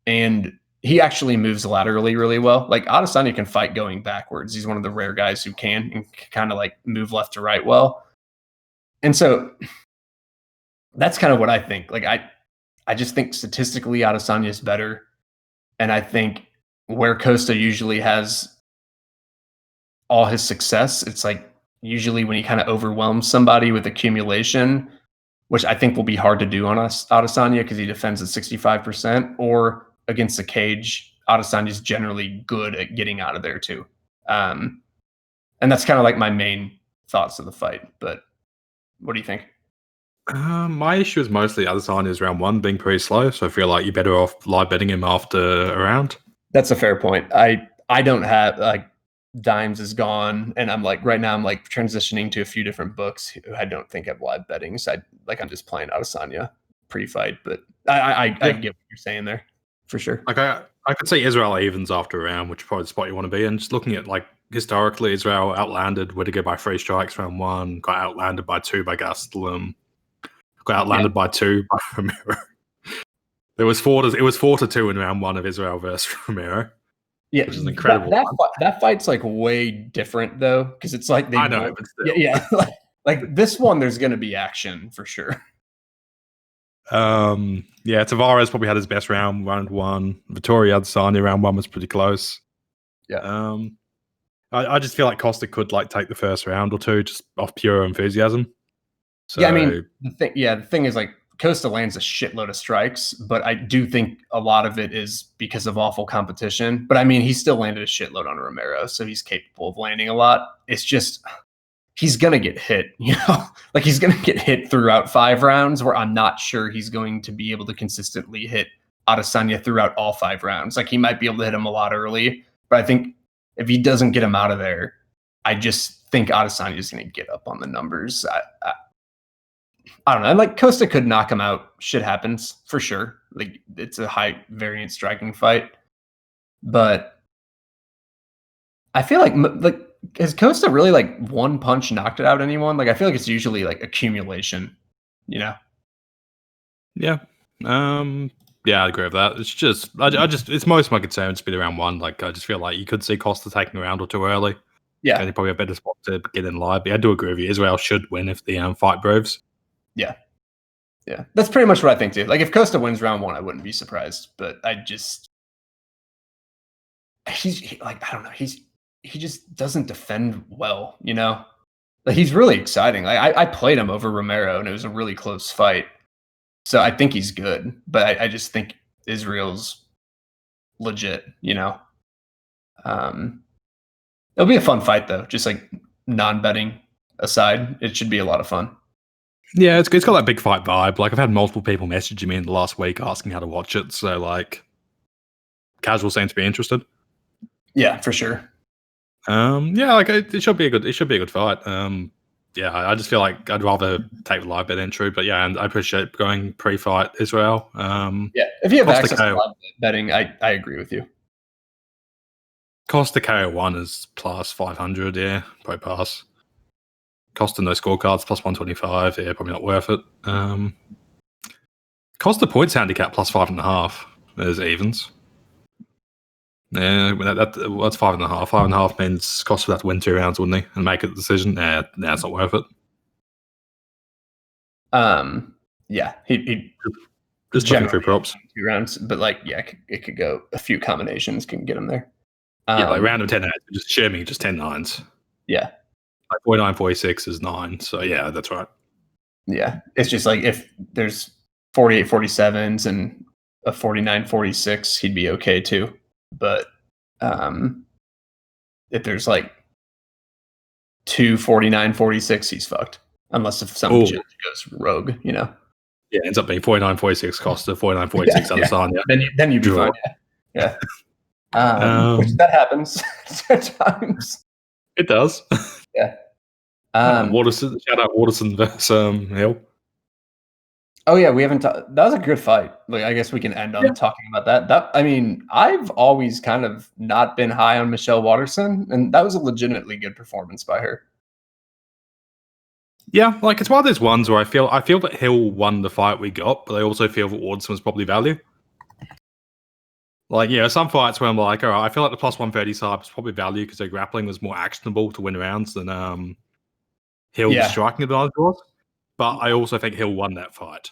Speaker 1: And he actually moves laterally really well. Like, Adesanya can fight going backwards. He's one of the rare guys who can and kind of like move left to right well. And so that's kind of what I think. Like, I just think statistically Adesanya is better. And I think where Costa usually has all his success, it's like usually when he kind of overwhelms somebody with accumulation, which I think will be hard to do on us Adesanya because he defends at 65%, or against the cage, Adesanya is generally good at getting out of there too. And that's kind of like my main thoughts of the fight. But what do you think?
Speaker 2: My issue is mostly Adesanya's round one being pretty slow, so I feel like you're better off live betting him after a round.
Speaker 1: That's a fair point. I don't have like Dimes is gone, and I'm like right now I'm like transitioning to a few different books. I don't think have live betting, so I'm just playing Adesanya pre-fight. But I get what you're saying there for sure.
Speaker 2: Like I could say Israel evens after a round, which is probably the spot you want to be in. Just looking at like historically, Israel outlanded Whittaker by 3 strikes round one, got outlanded by 2 by Gastelum, got outlanded by 2 by Romero. It was 4-2 in round one of Israel versus Romero.
Speaker 1: Yeah,
Speaker 2: which is incredible.
Speaker 1: That fight's like way different though, because it's like
Speaker 2: I know, but still.
Speaker 1: Yeah. like this one, there's going to be action for sure.
Speaker 2: Tavares probably had his best round one. Vittorio Adesanya round one was pretty close.
Speaker 1: Yeah.
Speaker 2: I just feel like Costa could like take the first round or two just off pure enthusiasm. So,
Speaker 1: yeah, I mean the thing is like Costa lands a shitload of strikes, but I do think a lot of it is because of awful competition. But I mean, he still landed a shitload on Romero, so he's capable of landing a lot. It's just he's gonna get hit, like he's gonna get hit throughout 5 rounds. Where I'm not sure he's going to be able to consistently hit Adesanya throughout all 5 rounds. Like he might be able to hit him a lot early, but I think if he doesn't get him out of there, I just think Adesanya is going to get up on the numbers. I don't know. Like Costa could knock him out. Shit happens for sure. Like it's a high variance striking fight, but I feel like has Costa really like one punch knocked it out anyone? Like I feel like it's usually like accumulation,
Speaker 2: Yeah. Yeah, I agree with that. It's just, it's most of my concern just be around one. Like I just feel like you could see Costa taking a round or two early.
Speaker 1: Yeah,
Speaker 2: and probably a better spot to get in live. But I do agree with you. Israel should win if the fight proves.
Speaker 1: Yeah. That's pretty much what I think too. Like if Costa wins round one, I wouldn't be surprised. But he's like I don't know. He just doesn't defend well. Like he's really exciting. Like I played him over Romero, and it was a really close fight. So I think he's good, but I just think Israel's legit. It'll be a fun fight though. Just like non-betting aside, it should be a lot of fun.
Speaker 2: Yeah, it's got that big fight vibe. Like I've had multiple people messaging me in the last week asking how to watch it. So like, casual seem to be interested.
Speaker 1: Yeah, for sure.
Speaker 2: Like it should be a good fight. I just feel like I'd rather take the live bet entry, but yeah, and I appreciate going pre-fight Israel.
Speaker 1: If you have access to live betting, I agree with you.
Speaker 2: Costa KO1 is plus 500, yeah, probably pass. Costa no scorecards plus 125, yeah, probably not worth it. Costa points handicap plus 5.5 is evens. Yeah, that's 5.5. 5.5 means Costa would have to win 2 rounds, wouldn't he, and make a decision? Nah, it's not worth it.
Speaker 1: Yeah, he
Speaker 2: just looking through props.
Speaker 1: 2 rounds, but like, yeah, it could go a few combinations can get him there.
Speaker 2: Like round of 10 just shimming, just 10 nines.
Speaker 1: Yeah.
Speaker 2: Like 49, 46 is 9. So yeah, that's right.
Speaker 1: Yeah. It's just like if there's 48, 47s and a 49, 46, he'd be okay too. But if there's like 2 49, 46, he's fucked. Unless if something goes rogue,
Speaker 2: Yeah, it ends up being 49, 46 Costa, 49, 46 Adesanya.
Speaker 1: Then you'd be fine. Yeah. Which that happens at times.
Speaker 2: It does.
Speaker 1: Yeah.
Speaker 2: Waterson, shout out Waterson versus Hill.
Speaker 1: Oh yeah, we haven't. That was a good fight. Like, I guess we can end on talking about that. I mean, I've always kind of not been high on Michelle Waterson, and that was a legitimately good performance by her.
Speaker 2: Yeah, like it's one of those ones where I feel that Hill won the fight we got, but I also feel that Waterson was probably value. Like, yeah, some fights where I'm like, all right, I feel like the plus 130 side was probably value because their grappling was more actionable to win rounds than Hill's striking advantage was. But I also think Hill won that fight.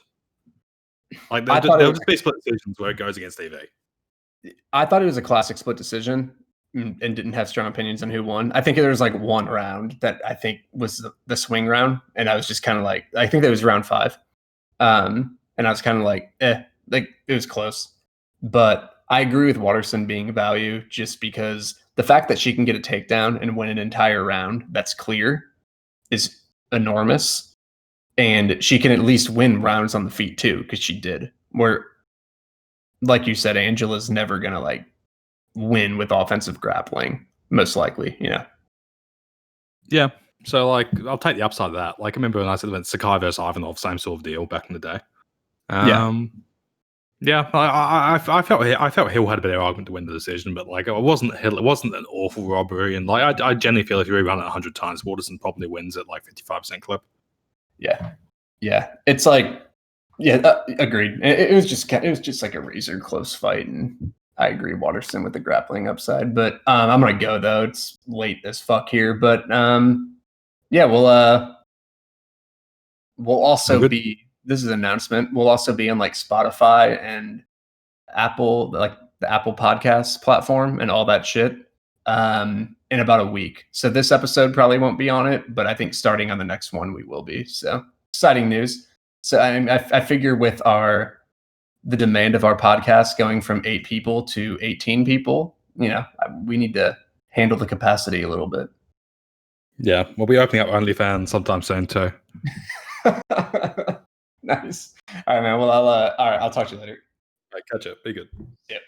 Speaker 2: Like, there'll just be split decisions where it goes against EV.
Speaker 1: I thought it was a classic split decision and didn't have strong opinions on who won. I think there was like one round that I think was the swing round, and I was just kind of like, I think that was round 5. And I was kind of like, like it was close. But I agree with Waterson being a value just because the fact that she can get a takedown and win an entire round that's clear is enormous. And she can at least win rounds on the feet too, because she did. Where, like you said, Angela's never going to like win with offensive grappling, most likely, you know.
Speaker 2: Yeah. So, like, I'll take the upside of that. Like, I remember when I said when Sakai versus Ivanov, same sort of deal back in the day. Yeah, I felt Hill had a better argument to win the decision, but like, it wasn't an awful robbery, and like, I generally feel if you rerun it 100 times, Waterson probably wins at like 55% clip.
Speaker 1: Yeah, it's like, agreed. It was just like a razor close fight, and I agree, Waterson with the grappling upside. But I'm gonna go though. It's late as fuck here, but yeah, we'll also be. This is an announcement. We'll also be on like Spotify and Apple, like the Apple Podcasts platform and all that shit, in about a week. So this episode probably won't be on it, but I think starting on the next one we will be. So exciting news. So I figure with the demand of our podcast going from 8 people to 18 people, you know, we need to handle the capacity a little bit.
Speaker 2: Yeah, we'll be opening up OnlyFans sometime soon too.
Speaker 1: Nice. All right, man. Well, all right. I'll talk to you later.
Speaker 2: All right, catch up. Be good.
Speaker 1: Yep.